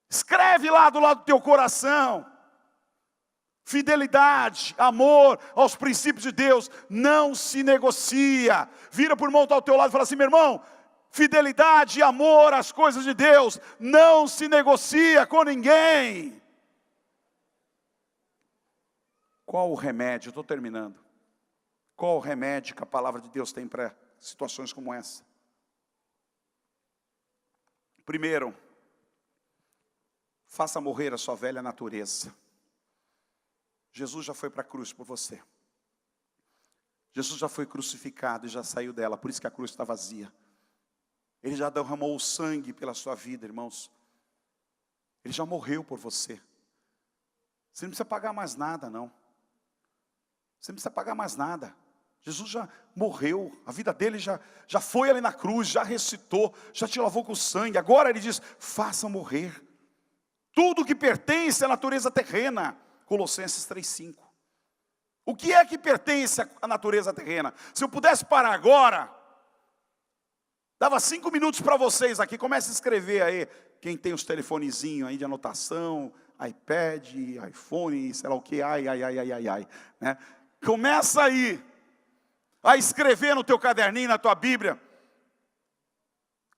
Speaker 1: Escreve lá do lado do teu coração. Fidelidade, amor aos princípios de Deus, não se negocia. Vira por irmão que está ao teu lado e fala assim, meu irmão, fidelidade e amor às coisas de Deus não se negocia com ninguém. Qual o remédio? Estou terminando. Qual o remédio que a palavra de Deus tem para situações como essa? Primeiro, faça morrer a sua velha natureza. Jesus já foi para a cruz por você. Jesus já foi crucificado e já saiu dela, por isso que a cruz está vazia. Ele já derramou o sangue pela sua vida, irmãos. Ele já morreu por você. Você não precisa pagar mais nada, não. Você não precisa pagar mais nada. Jesus já morreu, a vida dele já foi ali na cruz, já ressuscitou, já te lavou com sangue. Agora ele diz, faça morrer tudo que pertence à natureza terrena. Colossenses 3:5. O que é que pertence à natureza terrena? Se eu pudesse parar agora, dava 5 minutos para vocês aqui, comece a escrever aí, quem tem os telefonezinhos aí de anotação, iPad, iPhone, sei lá o que, ai, né? Começa aí, a escrever no teu caderninho, na tua Bíblia,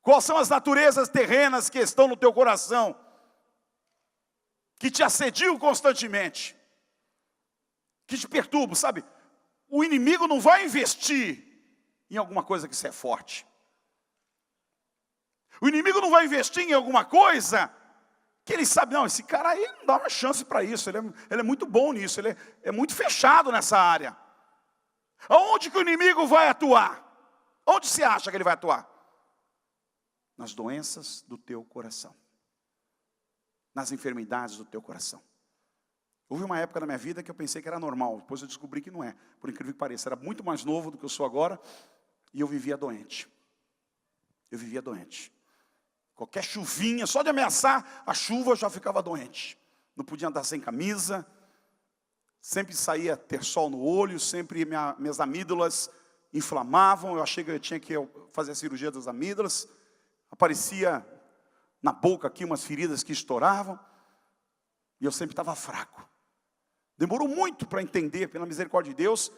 Speaker 1: Quais são as naturezas terrenas que estão no teu coração, que te assediam constantemente, que te perturbam, sabe? O inimigo não vai investir em alguma coisa que você é forte. O inimigo não vai investir em alguma coisa que ele sabe, não, esse cara aí não dá uma chance para isso, ele é muito bom nisso, ele é muito fechado nessa área. Aonde que o inimigo vai atuar? Onde você acha que ele vai atuar? Nas doenças do teu coração. Nas enfermidades do teu coração. Houve uma época na minha vida que eu pensei que era normal, depois eu descobri que não é, por incrível que pareça. Era muito mais novo do que eu sou agora, e eu vivia doente. Eu vivia doente. Qualquer chuvinha, só de ameaçar a chuva eu já ficava doente. Não podia andar sem camisa, sempre saía ter sol no olho, sempre minhas amígdalas inflamavam, eu achei que eu tinha que fazer a cirurgia das amígdalas, aparecia na boca aqui umas feridas que estouravam, e eu sempre estava fraco. Demorou muito para entender, pela misericórdia de Deus,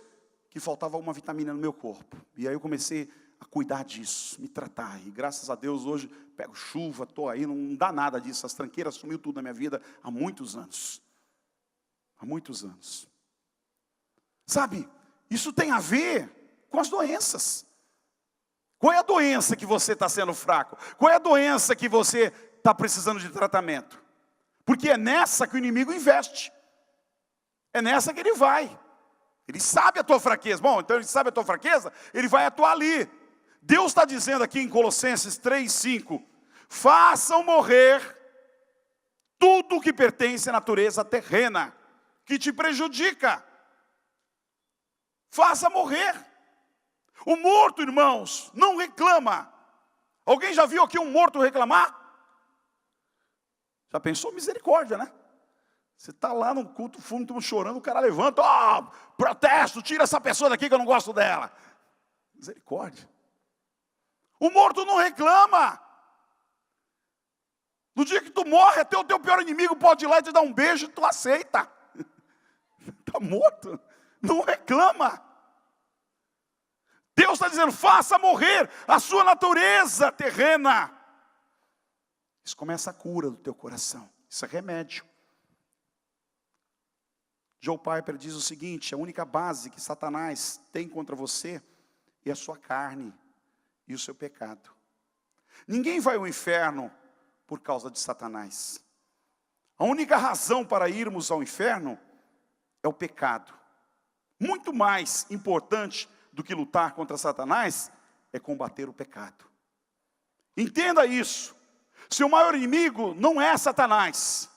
Speaker 1: que faltava uma vitamina no meu corpo. E aí eu comecei a cuidar disso, me tratar. E graças a Deus hoje pego chuva, estou aí, não dá nada disso. As tranqueiras sumiu tudo na minha vida há muitos anos. Há muitos anos. Sabe, isso tem a ver com as doenças. Qual é a doença que você está sendo fraco? Qual é a doença que você está precisando de tratamento? Porque é nessa que o inimigo investe. É nessa que ele vai. Ele sabe a tua fraqueza. Bom, então ele sabe a tua fraqueza, ele vai atuar ali. Deus está dizendo aqui em Colossenses 3:5, façam morrer tudo que pertence à natureza terrena, que te prejudica. Faça morrer. O morto, irmãos, não reclama. Alguém já viu aqui um morto reclamar? Já pensou? Misericórdia, né? Você está lá no culto, fundo, estamos chorando, o cara levanta, protesto, tira essa pessoa daqui que eu não gosto dela. Misericórdia. O morto não reclama. No dia que tu morre, até o teu pior inimigo pode ir lá e te dar um beijo e tu aceita. Está morto, não reclama. Deus está dizendo, faça morrer a sua natureza terrena. Isso começa a cura do teu coração, isso é remédio. Joe Piper diz o seguinte, a única base que Satanás tem contra você é a sua carne e o seu pecado. Ninguém vai ao inferno por causa de Satanás. A única razão para irmos ao inferno é o pecado. Muito mais importante do que lutar contra Satanás é combater o pecado. Entenda isso. Seu maior inimigo não é Satanás.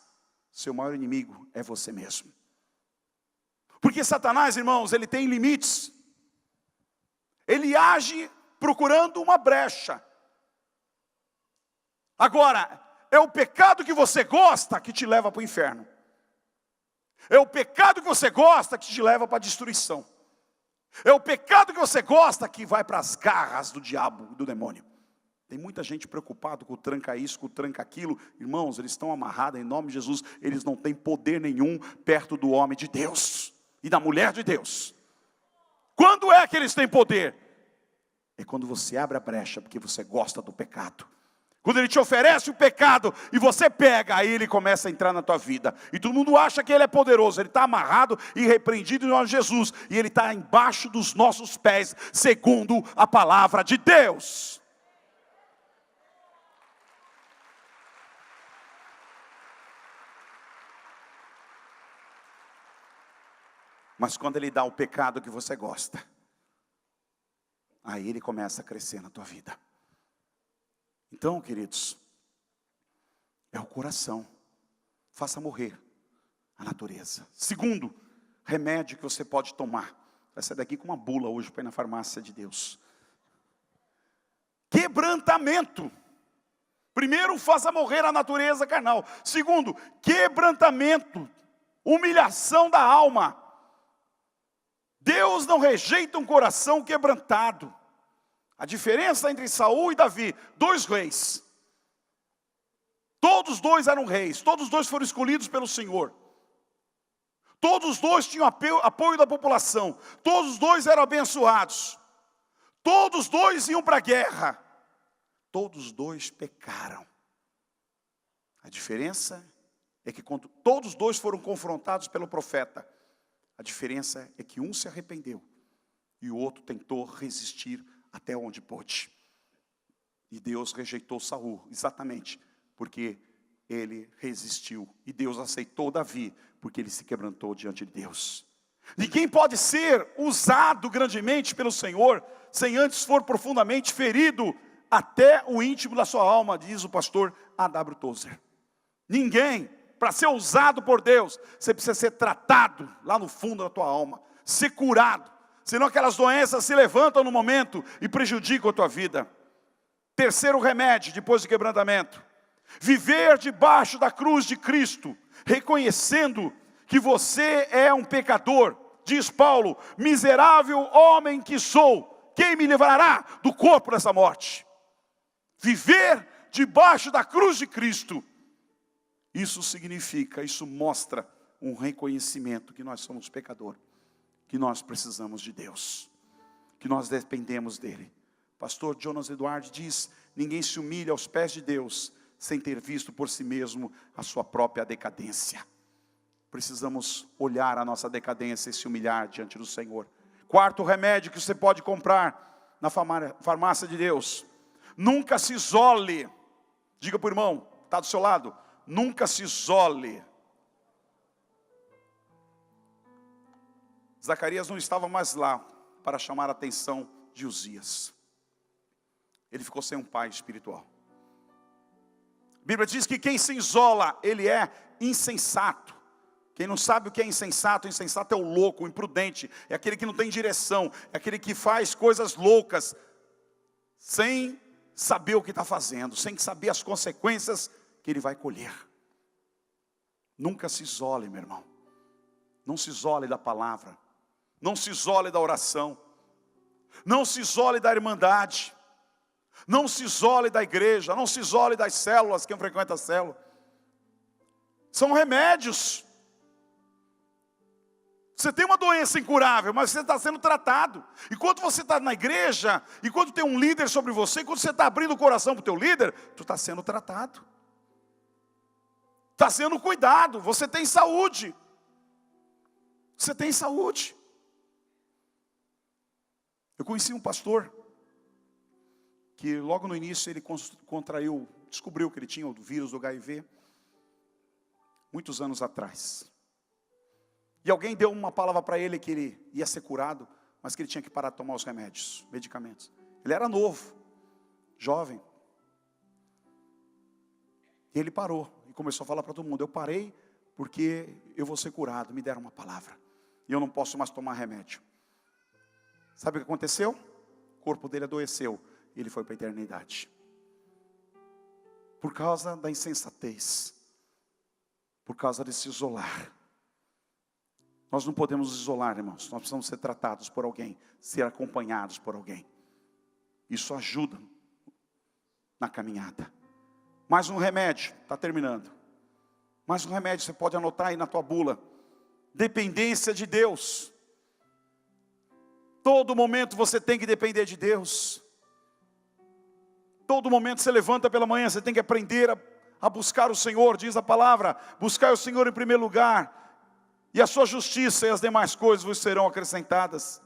Speaker 1: Seu maior inimigo é você mesmo. Porque Satanás, irmãos, ele tem limites. Ele age procurando uma brecha. Agora, é o pecado que você gosta que te leva para o inferno. É o pecado que você gosta que te leva para a destruição. É o pecado que você gosta que vai para as garras do diabo, do demônio. Tem muita gente preocupada com o tranca isso, com o tranca aquilo. Irmãos, eles estão amarrados em nome de Jesus. Eles não têm poder nenhum perto do homem de Deus e da mulher de Deus. Quando é que eles têm poder? É quando você abre a brecha, porque você gosta do pecado. Quando ele te oferece o pecado e você pega, aí ele começa a entrar na tua vida. E todo mundo acha que ele é poderoso. Ele está amarrado e repreendido em nome de Jesus. E ele está embaixo dos nossos pés, segundo a palavra de Deus. Mas quando ele dá o pecado que você gosta, aí ele começa a crescer na tua vida. Então, queridos, é o coração. Faça morrer a natureza. Segundo remédio que você pode tomar. Vai sair daqui com uma bula hoje para ir na farmácia de Deus. Quebrantamento. Primeiro, faça morrer a natureza carnal. Segundo, quebrantamento. Humilhação da alma. Deus não rejeita um coração quebrantado. A diferença entre Saul e Davi, 2 reis. Todos 2 eram reis, todos 2 foram escolhidos pelo Senhor. Todos 2 tinham apoio da população, todos 2 eram abençoados. Todos 2 iam para a guerra. todos os dois pecaram. A diferença é que quando todos os dois foram confrontados pelo profeta, a diferença é que um se arrependeu e o outro tentou resistir até onde pôde. E Deus rejeitou Saul, exatamente, porque ele resistiu. E Deus aceitou Davi, porque ele se quebrantou diante de Deus. Ninguém pode ser usado grandemente pelo Senhor, sem antes for profundamente ferido até o íntimo da sua alma, diz o pastor A.W. Tozer. Ninguém, para ser usado por Deus, você precisa ser tratado lá no fundo da tua alma, ser curado, senão aquelas doenças se levantam no momento e prejudicam a tua vida. Terceiro remédio, depois do quebrantamento: viver debaixo da cruz de Cristo, reconhecendo que você é um pecador. Diz Paulo: miserável homem que sou, quem me livrará do corpo dessa morte? Viver debaixo da cruz de Cristo, isso significa, isso mostra um reconhecimento que nós somos pecadores, que nós precisamos de Deus, que nós dependemos dele. Pastor Jonas Eduardo diz: ninguém se humilha aos pés de Deus sem ter visto por si mesmo a sua própria decadência. Precisamos olhar a nossa decadência e se humilhar diante do Senhor. Quarto remédio que você pode comprar na farmácia de Deus: nunca se isole. Diga para o irmão, está do seu lado: nunca se isole. Zacarias não estava mais lá para chamar a atenção de Uzias. Ele ficou sem um pai espiritual. A Bíblia diz que quem se isola, ele é insensato. Quem não sabe o que é insensato é o louco, o imprudente. É aquele que não tem direção, é aquele que faz coisas loucas, sem saber o que está fazendo, sem saber as consequências que ele vai colher. Nunca se isole, meu irmão. Não se isole da palavra. Não se isole da oração. Não se isole da irmandade. Não se isole da igreja. Não se isole das células, quem frequenta a célula. São remédios. Você tem uma doença incurável, mas você está sendo tratado. Enquanto você está na igreja, enquanto tem um líder sobre você, enquanto você está abrindo o coração para o teu líder, tu está sendo tratado. Está sendo cuidado, você tem saúde. Você tem saúde. Eu conheci um pastor que logo no início ele descobriu que ele tinha o vírus do HIV, muitos anos atrás. E alguém deu uma palavra para ele que ele ia ser curado, mas que ele tinha que parar de tomar os remédios, medicamentos. Ele era novo, jovem. E ele parou e começou a falar para todo mundo: eu parei porque eu vou ser curado, me deram uma palavra. E eu não posso mais tomar remédio. Sabe o que aconteceu? O corpo dele adoeceu e ele foi para a eternidade. Por causa da insensatez. Por causa de se isolar. Nós não podemos nos isolar, irmãos. Nós precisamos ser tratados por alguém, ser acompanhados por alguém. Isso ajuda na caminhada. Mais um remédio, está terminando. Mais um remédio, você pode anotar aí na tua bula: dependência de Deus. Todo momento você tem que depender de Deus. Todo momento você levanta pela manhã, você tem que aprender a buscar o Senhor. Diz a palavra: buscar o Senhor em primeiro lugar, e a sua justiça e as demais coisas vos serão acrescentadas.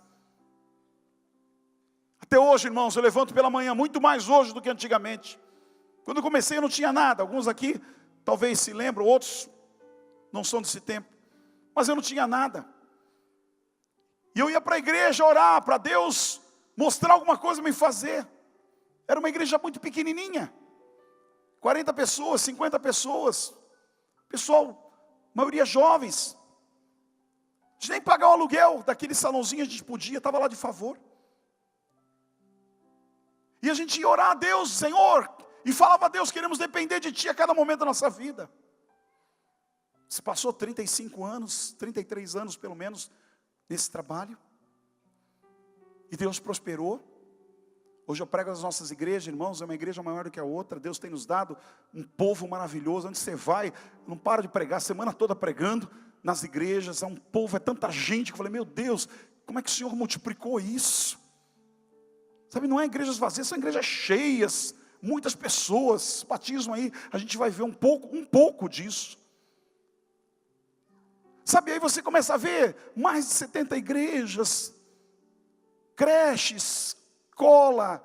Speaker 1: Até hoje, irmãos, eu levanto pela manhã, muito mais hoje do que antigamente. Quando eu comecei eu não tinha nada. Alguns aqui talvez se lembram, outros não são desse tempo. Mas eu não tinha nada. E eu ia para a igreja orar, para Deus mostrar alguma coisa para me fazer. Era uma igreja muito pequenininha. 40 pessoas, 50 pessoas. Pessoal, maioria jovens. A gente nem pagar o aluguel daquele salãozinho a gente podia, estava lá de favor. E a gente ia orar a Deus: Senhor, e falava a Deus: queremos depender de Ti a cada momento da nossa vida. Se passou 35 anos, 33 anos pelo menos, nesse trabalho. E Deus prosperou. Hoje eu prego nas nossas igrejas, irmãos, é uma igreja maior do que a outra. Deus tem nos dado um povo maravilhoso. Onde você vai, não para de pregar, a semana toda pregando nas igrejas. É um povo, é tanta gente que eu falei: meu Deus, como é que o Senhor multiplicou isso? Sabe, não é igrejas vazias, são igrejas cheias, muitas pessoas. Batismo aí, a gente vai ver um pouco disso. Sabe, aí você começa a ver mais de 70 igrejas, creches, escola,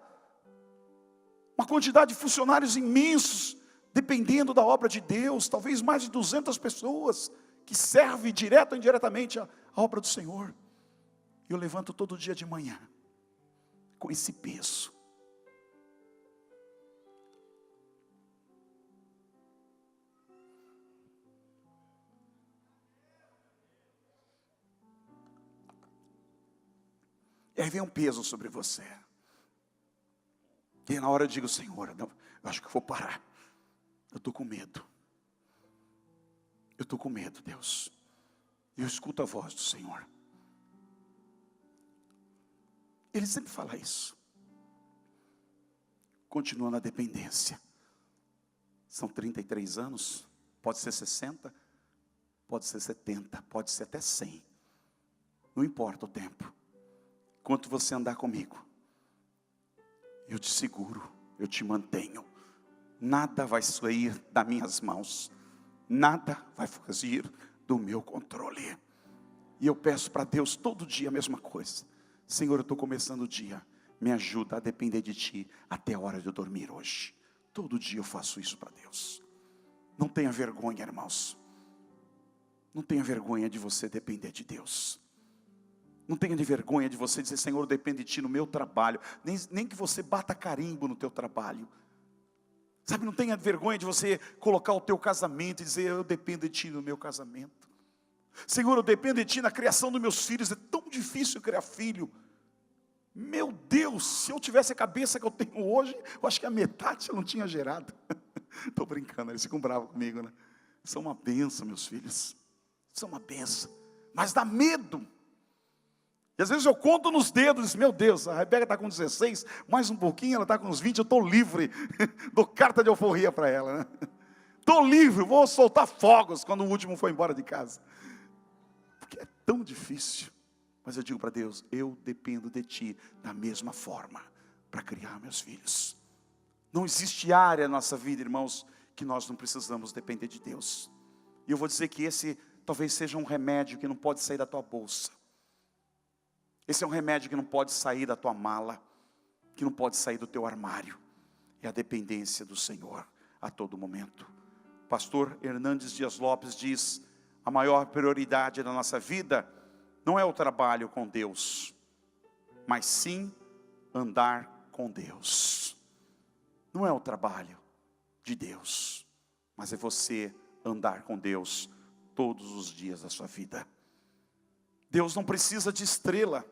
Speaker 1: uma quantidade de funcionários imensos, dependendo da obra de Deus, talvez mais de 200 pessoas, que servem direto ou indiretamente a obra do Senhor. Eu levanto todo dia de manhã, com esse peso. E aí vem um peso sobre você. E na hora eu digo, Senhor, eu acho que eu vou parar. Eu estou com medo. Eu estou com medo, Deus. E eu escuto a voz do Senhor. Ele sempre fala isso. Continua na dependência. São 33 anos. Pode ser 60. Pode ser 70. Pode ser até 100. Não importa o tempo. Enquanto você andar comigo, eu te seguro, eu te mantenho. Nada vai sair das minhas mãos. Nada vai fugir do meu controle. E eu peço para Deus todo dia a mesma coisa. Senhor, eu estou começando o dia. Me ajuda a depender de Ti até a hora de eu dormir hoje. Todo dia eu faço isso para Deus. Não tenha vergonha, irmãos. Não tenha vergonha de você depender de Deus. Não tenha de vergonha de você dizer, Senhor, depende de Ti no meu trabalho. Nem que você bata carimbo no teu trabalho. Sabe, não tenha vergonha de você colocar o teu casamento e dizer, eu dependo de Ti no meu casamento. Senhor, eu dependo de Ti na criação dos meus filhos. É tão difícil criar filho. Meu Deus, se eu tivesse a cabeça que eu tenho hoje, eu acho que a metade eu não tinha gerado. Estou brincando, eles ficam bravos comigo, né? São uma benção, meus filhos. São uma benção. Mas dá medo. E às vezes eu conto nos dedos, meu Deus, a Rebeca está com 16, mais um pouquinho, ela está com uns 20, eu estou livre. Dou carta de alforria para ela, né? Estou livre, vou soltar fogos quando o último for embora de casa. Porque é tão difícil. Mas eu digo para Deus, eu dependo de Ti da mesma forma para criar meus filhos. Não existe área na nossa vida, irmãos, que nós não precisamos depender de Deus. E eu vou dizer que esse talvez seja um remédio que não pode sair da tua bolsa. Esse é um remédio que não pode sair da tua mala, que não pode sair do teu armário. É a dependência do Senhor a todo momento. Pastor Hernandes Dias Lopes diz, a maior prioridade da nossa vida não é o trabalho com Deus, mas sim andar com Deus. Não é o trabalho de Deus, mas é você andar com Deus todos os dias da sua vida. Deus não precisa de estrela.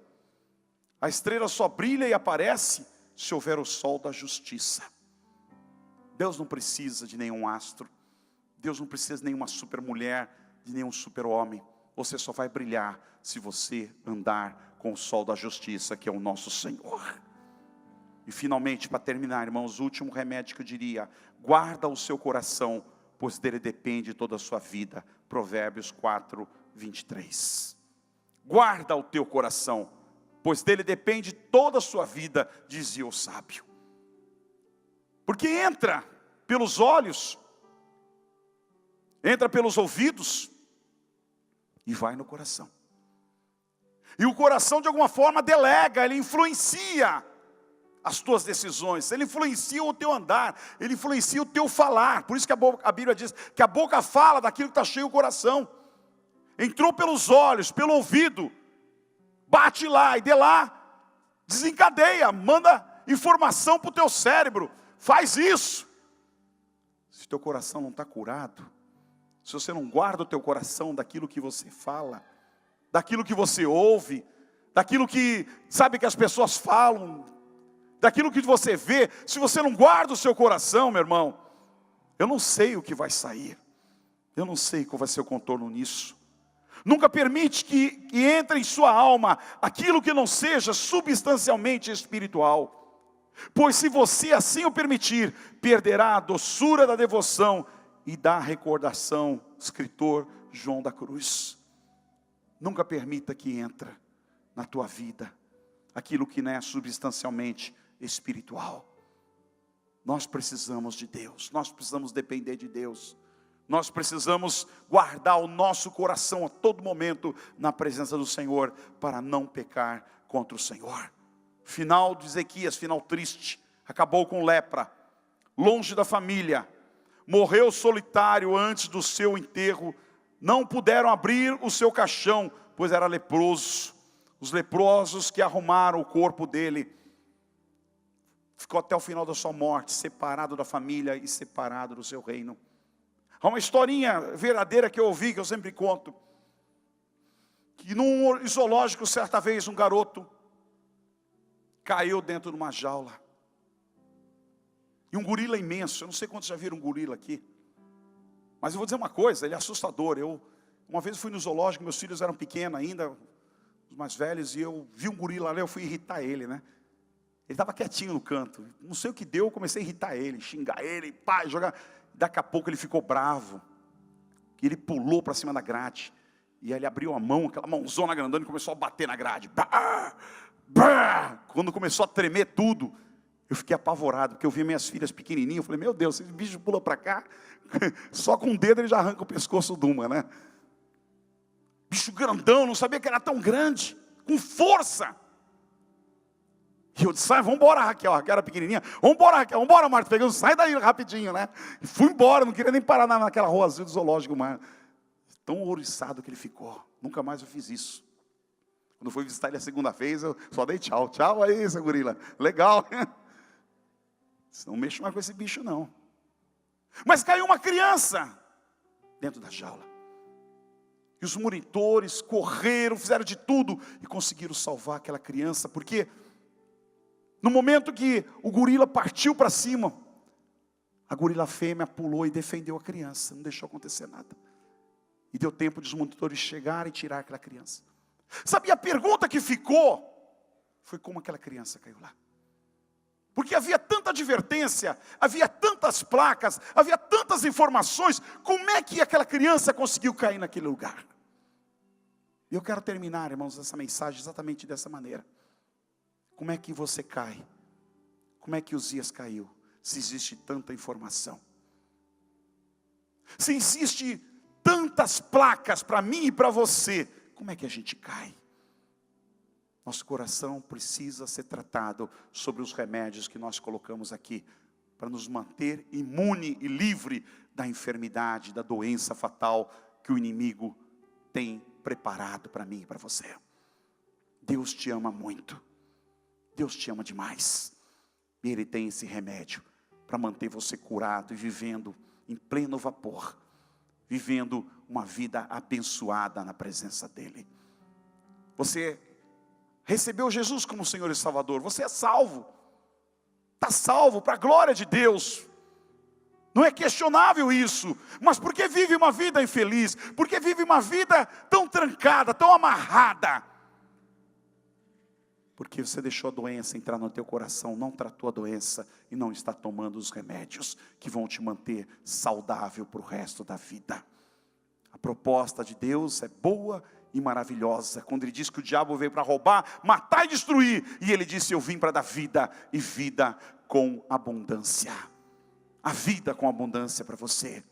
Speaker 1: A estrela só brilha e aparece se houver o sol da justiça. Deus não precisa de nenhum astro. Deus não precisa de nenhuma super mulher, de nenhum super homem. Você só vai brilhar se você andar com o sol da justiça, que é o nosso Senhor. E finalmente, para terminar, irmãos, o último remédio que eu diria, guarda o seu coração, pois dele depende toda a sua vida. Provérbios 4, 23. Guarda o teu coração, pois dele depende toda a sua vida, dizia o sábio. Porque entra pelos olhos, entra pelos ouvidos e vai no coração. E o coração de alguma forma delega, ele influencia as tuas decisões, ele influencia o teu andar, ele influencia o teu falar. Por isso que a Bíblia diz que a boca fala daquilo que está cheio o coração. Entrou pelos olhos, pelo ouvido, bate lá e de lá, desencadeia, manda informação para o teu cérebro. Faz isso. Se o teu coração não está curado, se você não guarda o teu coração daquilo que você fala, daquilo que você ouve, daquilo que, sabe, que as pessoas falam, daquilo que você vê, se você não guarda o seu coração, meu irmão, eu não sei o que vai sair, eu não sei qual vai ser o contorno nisso. Nunca permite que entre em sua alma aquilo que não seja substancialmente espiritual. Pois se você assim o permitir, perderá a doçura da devoção e da recordação. Escritor João da Cruz. Nunca permita que entre na tua vida aquilo que não é substancialmente espiritual. Nós precisamos de Deus, nós precisamos depender de Deus. Nós precisamos guardar o nosso coração a todo momento na presença do Senhor, para não pecar contra o Senhor. Final de Ezequias, final triste. Acabou com lepra, longe da família, morreu solitário antes do seu enterro. Não puderam abrir o seu caixão, pois era leproso. Os leprosos que arrumaram o corpo dele, ficou até o final da sua morte, separado da família e separado do seu reino. Há uma historinha verdadeira que eu ouvi, que eu sempre conto, que num zoológico, certa vez, um garoto caiu dentro de uma jaula. E um gorila imenso, eu não sei quantos já viram um gorila aqui, mas eu vou dizer uma coisa, ele é assustador. Uma vez fui no zoológico, meus filhos eram pequenos ainda, os mais velhos, e eu vi um gorila lá, eu fui irritar ele, né? Ele estava quietinho no canto, não sei o que deu, eu comecei a irritar ele, xingar ele, pá, jogar. Daqui a pouco ele ficou bravo, e ele pulou para cima da grade, e aí ele abriu a mão, aquela mãozona grandona, e começou a bater na grade. Bah, bah. Quando começou a tremer tudo, eu fiquei apavorado, porque eu vi minhas filhas pequenininhas, eu falei, meu Deus, esse bicho pula para cá, só com um dedo ele já arranca o pescoço de uma, né? Bicho grandão, não sabia que era tão grande, com força. E eu disse, sai, vamos embora, Raquel. A Raquel era pequenininha. Vamos embora, Raquel. Vamos embora, Marta. Pegando, sai daí rapidinho, né? E fui embora, não queria nem parar naquela rua azul do zoológico mais. Tão ouriçado que ele ficou. Nunca mais eu fiz isso. Quando fui visitar ele a segunda vez, eu só dei tchau. Tchau aí, seu gorila. Legal. Não mexo mais com esse bicho, não. Mas caiu uma criança dentro da jaula. E os monitores correram, fizeram de tudo e conseguiram salvar aquela criança, porque no momento que o gorila partiu para cima, a gorila fêmea pulou e defendeu a criança, não deixou acontecer nada. E deu tempo de os monitores chegarem e tirar aquela criança. Sabe, a pergunta que ficou foi como aquela criança caiu lá. Porque havia tanta advertência, havia tantas placas, havia tantas informações, como é que aquela criança conseguiu cair naquele lugar? E eu quero terminar, irmãos, essa mensagem exatamente dessa maneira. Como é que você cai? Como é que Uzias caiu? Se existe tanta informação. Se existe tantas placas para mim e para você, como é que a gente cai? Nosso coração precisa ser tratado sobre os remédios que nós colocamos aqui, para nos manter imune e livre da enfermidade, da doença fatal que o inimigo tem preparado para mim e para você. Deus te ama muito. Deus te ama demais. E Ele tem esse remédio para manter você curado e vivendo em pleno vapor. Vivendo uma vida abençoada na presença dEle. Você recebeu Jesus como Senhor e Salvador. Você é salvo. Está salvo para a glória de Deus. Não é questionável isso. Mas por que vive uma vida infeliz? Por que vive uma vida tão trancada, tão amarrada? Porque você deixou a doença entrar no teu coração, não tratou a doença e não está tomando os remédios que vão te manter saudável para o resto da vida. A proposta de Deus é boa e maravilhosa. Quando Ele diz que o diabo veio para roubar, matar e destruir. E Ele disse, eu vim para dar vida e vida com abundância. A vida com abundância para você.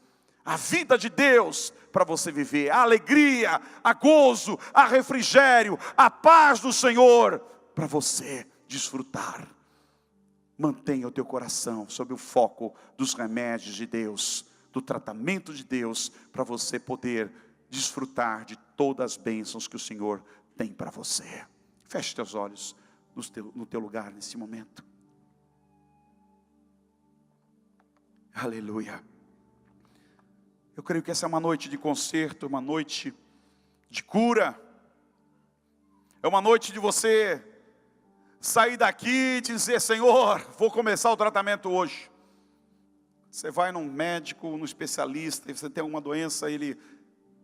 Speaker 1: A vida de Deus para você viver. A alegria, a gozo, a refrigério, a paz do Senhor para você desfrutar. Mantenha o teu coração sob o foco dos remédios de Deus, do tratamento de Deus, para você poder desfrutar de todas as bênçãos que o Senhor tem para você. Feche teus olhos no teu lugar nesse momento. Aleluia. Eu creio que essa é uma noite de concerto, uma noite de cura. É uma noite de você sair daqui e dizer, Senhor, vou começar o tratamento hoje. Você vai num médico, num especialista, e você tem alguma doença, ele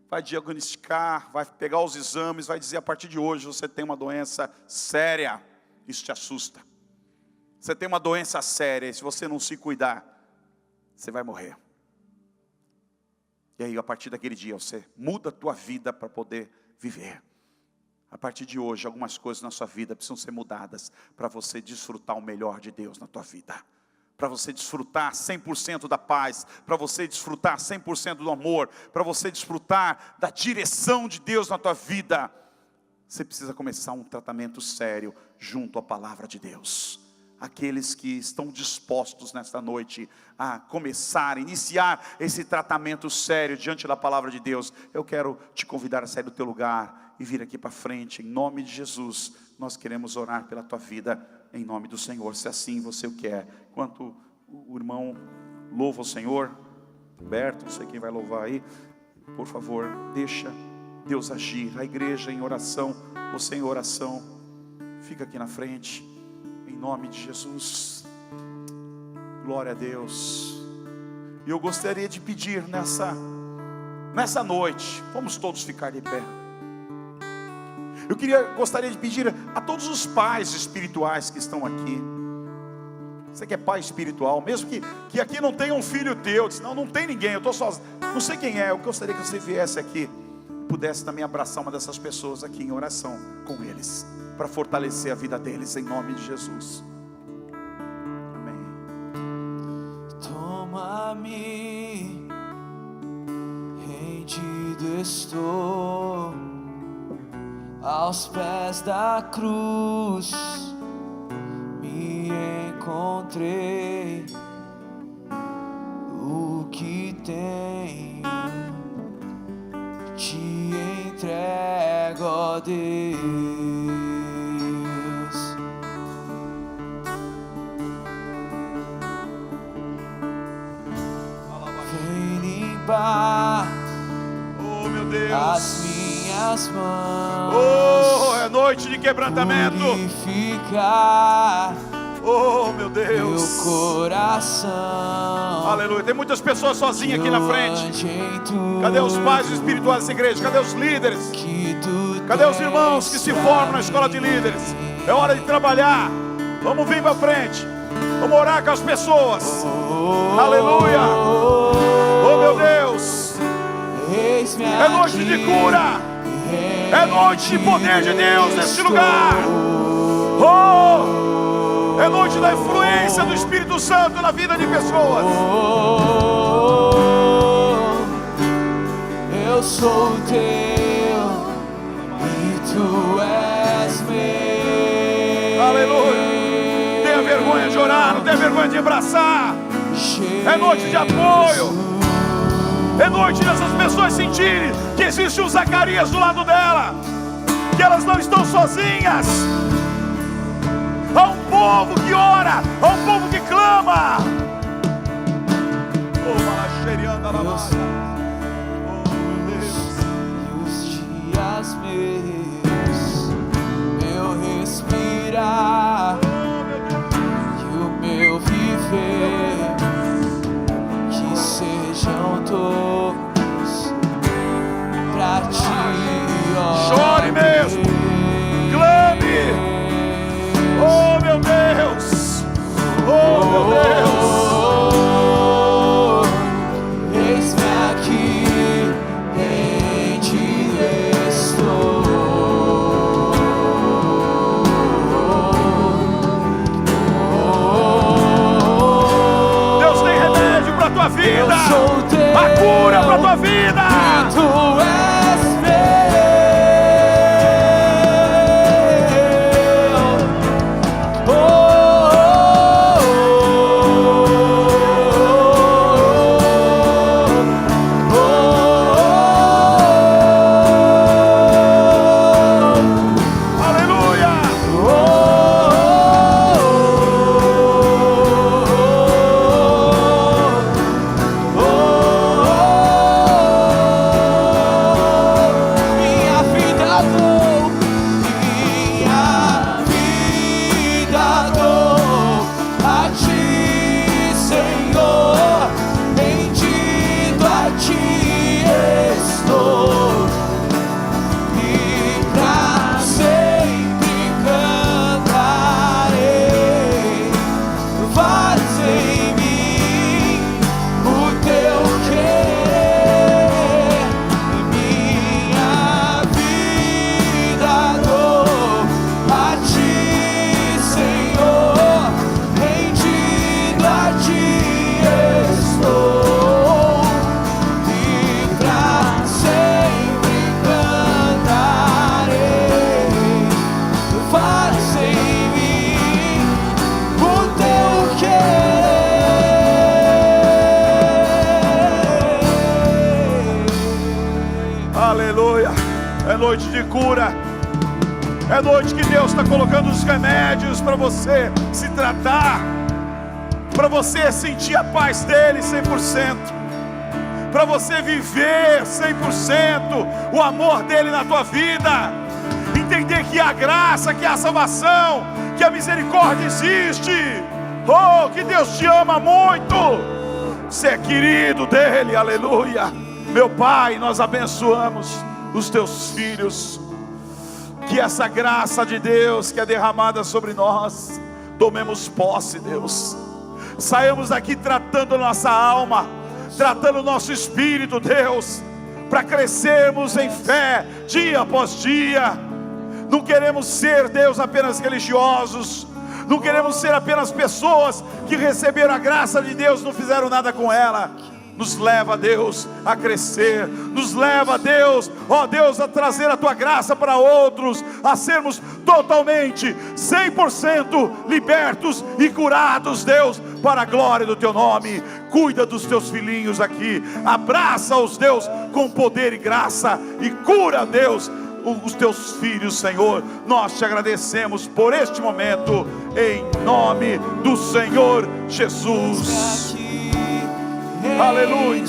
Speaker 1: vai diagnosticar, vai pegar os exames, vai dizer, a partir de hoje você tem uma doença séria. Isso te assusta. Você tem uma doença séria, e se você não se cuidar, você vai morrer. E aí, a partir daquele dia, você muda a tua vida para poder viver. A partir de hoje, algumas coisas na sua vida precisam ser mudadas para você desfrutar o melhor de Deus na tua vida. para você desfrutar 100% da paz, para você desfrutar 100% do amor, para você desfrutar da direção de Deus na tua vida, você precisa começar um tratamento sério junto à palavra de Deus. Aqueles que estão dispostos nesta noite a começar, iniciar esse tratamento sério diante da palavra de Deus, eu quero te convidar a sair do teu lugar e vir aqui para frente, em nome de Jesus. Nós queremos orar pela tua vida, em nome do Senhor, se assim você o quer. Enquanto o irmão louva o Senhor, Roberto, não sei quem vai louvar aí, por favor, deixa Deus agir. A igreja em oração, você em oração, fica aqui na frente, em nome de Jesus. Glória a Deus. E eu gostaria de pedir nessa noite, vamos todos ficar de pé. Gostaria de pedir a todos os pais espirituais que estão aqui. Você que é pai espiritual, mesmo que aqui não tenha um filho teu, não tem ninguém, eu estou sozinho, não sei quem é, eu gostaria que você viesse aqui, pudesse também abraçar uma dessas pessoas aqui em oração com eles, para fortalecer a vida deles, em nome de Jesus. Amém.
Speaker 2: Toma-me, rendido estou aos pés da cruz, me encontrei. O que tenho te entrego, ó Deus. Vem limpar,
Speaker 1: oh meu Deus,
Speaker 2: as minhas mãos.
Speaker 1: Oh, é noite de quebrantamento.
Speaker 2: Purificar,
Speaker 1: oh meu Deus,
Speaker 2: meu coração.
Speaker 1: Aleluia. Tem muitas pessoas sozinhas aqui na frente. Cadê os pais espirituais dessa igreja? Cadê os líderes? Cadê os irmãos que se formam na escola de líderes? É hora de trabalhar. Vamos vir para frente. Vamos orar com as pessoas. Aleluia. Oh meu Deus, é noite de cura, é noite de poder de Deus neste lugar. Oh, é noite da influência do Espírito Santo na vida de pessoas.
Speaker 2: Eu sou teu e tu és meu.
Speaker 1: Aleluia. Tenha vergonha de orar, não tenha vergonha de abraçar. É noite de apoio. É noite dessas pessoas sentirem que existe um Zacarias do lado dela, que elas não estão sozinhas. Há um povo que ora, há um povo que clama. Oh, malaxerianda na massa. Oh, meu Deus.
Speaker 2: E os dias meus, meu respirar e o meu viver, que sejam todos pra ti, ó.
Speaker 1: Chore mesmo, clame. Oh meu Deus, oh meu Deus.
Speaker 2: Eis-me aqui, em ti estou.
Speaker 1: Deus tem remédio para tua vida, a cura para tua vida.
Speaker 2: Tu és meu.
Speaker 1: noite de cura. É noite que Deus está colocando os remédios para você se tratar, para você sentir a paz dele 100%, para você viver 100% o amor dele na tua vida, entender que a graça, que a salvação, que a misericórdia existe. Oh, que Deus te ama muito, você é querido dele, aleluia. Meu Pai, nós abençoamos os teus filhos, que essa graça de Deus que é derramada sobre nós, tomemos posse, Deus. Saímos daqui tratando a nossa alma, tratando o nosso espírito, Deus, para crescermos em fé, dia após dia. Não queremos ser, Deus, apenas religiosos, não queremos ser apenas pessoas que receberam a graça de Deus e não fizeram nada com ela. Nos leva, Deus, a crescer, nos leva, Deus, ó Deus, a trazer a tua graça para outros, a sermos totalmente, 100% libertos e curados, Deus, para a glória do teu nome. Cuida dos teus filhinhos aqui, abraça-os, Deus, com poder e graça, e cura, Deus, os teus filhos, Senhor. Nós te agradecemos por este momento, em nome do Senhor Jesus. Aleluia.